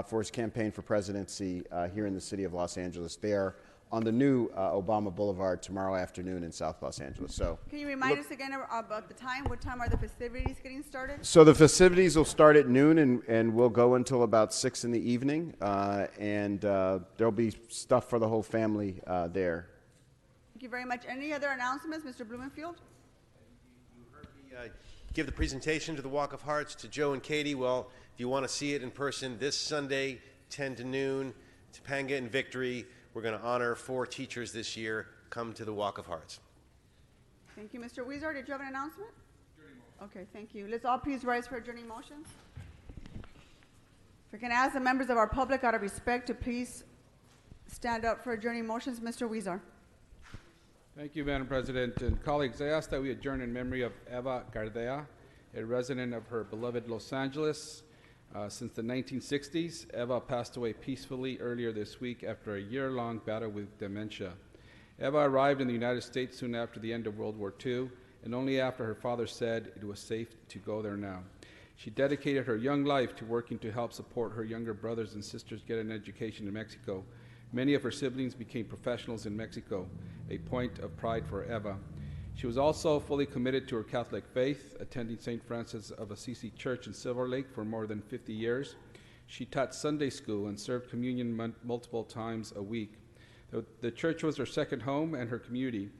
for his campaign for presidency here in the city of Los Angeles, there on the new Obama Boulevard tomorrow afternoon in South Los Angeles. So, can you remind us again about the time? What time are the festivities getting started? So the festivities will start at noon and we'll go until about 6 in the evening, and there'll be stuff for the whole family there. Thank you very much. Any other announcements, Mr. Blumenfield? You heard me give the presentation to the Walk of Hearts to Joe and Katie. Well, if you want to see it in person this Sunday, 10 to noon, Topanga and Victory, we're going to honor 4 teachers this year. Come to the Walk of Hearts. Thank you. Mr. Weezer, did you have an announcement? Okay, thank you. Let's all please rise for adjourning motions. If we can ask the members of our public out of respect to please stand up for adjourning motions. Mr. Weezer. Thank you, Madam President. And colleagues, I ask that we adjourn in memory of Eva Gardea, a resident of her beloved Los Angeles. Since the 1960s, Eva passed away peacefully earlier this week after a year-long battle with dementia. Eva arrived in the United States soon after the end of World War II, and only after her father said it was safe to go there now. She dedicated her young life to working to help support her younger brothers and sisters get an education in Mexico. Many of her siblings became professionals in Mexico, a point of pride for Eva. She was also fully committed to her Catholic faith, attending St. Francis of Assisi Church in Silver Lake for more than 50 years. She taught Sunday school and served communion multiple times a week. The church was her second home and her community.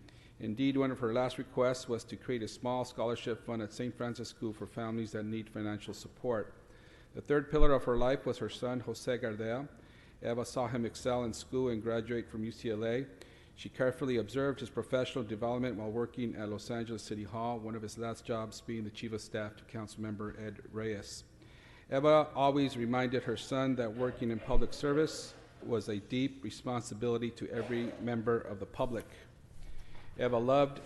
Indeed, one of her last requests was to create a small scholarship fund at St. Francis School for families that need financial support. The third pillar of her life was her son, Jose Gardea. Eva saw him excel in school and graduate from UCLA. She carefully observed his professional development while working at Los Angeles City Hall, one of his last jobs being the chief of staff to Councilmember Ed Reyes. Eva always reminded her son that working in public service was a deep responsibility to every member of the public. Eva loved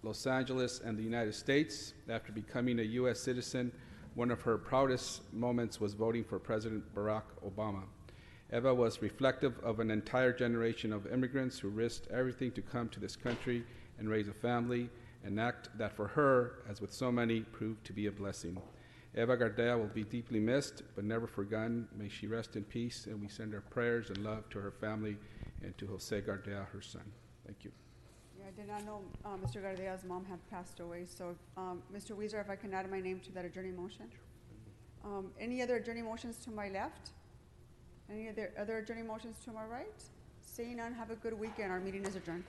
Los Angeles, and the United States. After becoming a U.S. citizen, one of her proudest moments was voting for President Barack Obama. Eva was reflective of an entire generation of immigrants who risked everything to come to this country and raise a family, an act that for her, as with so many, proved to be a blessing. Eva Gardea will be deeply missed, but never forgotten. May she rest in peace, and we send our prayers and love to her family and to Jose Gardea, her son. Thank you. Yeah, I did not know Mr. Gardea's mom had passed away, so Mr. Weezer, if I can add my name to that adjourning motion. Any other adjourning motions to my left? Any other adjourning motions to my right? Seeing none, have a good weekend. Our meeting is adjourned.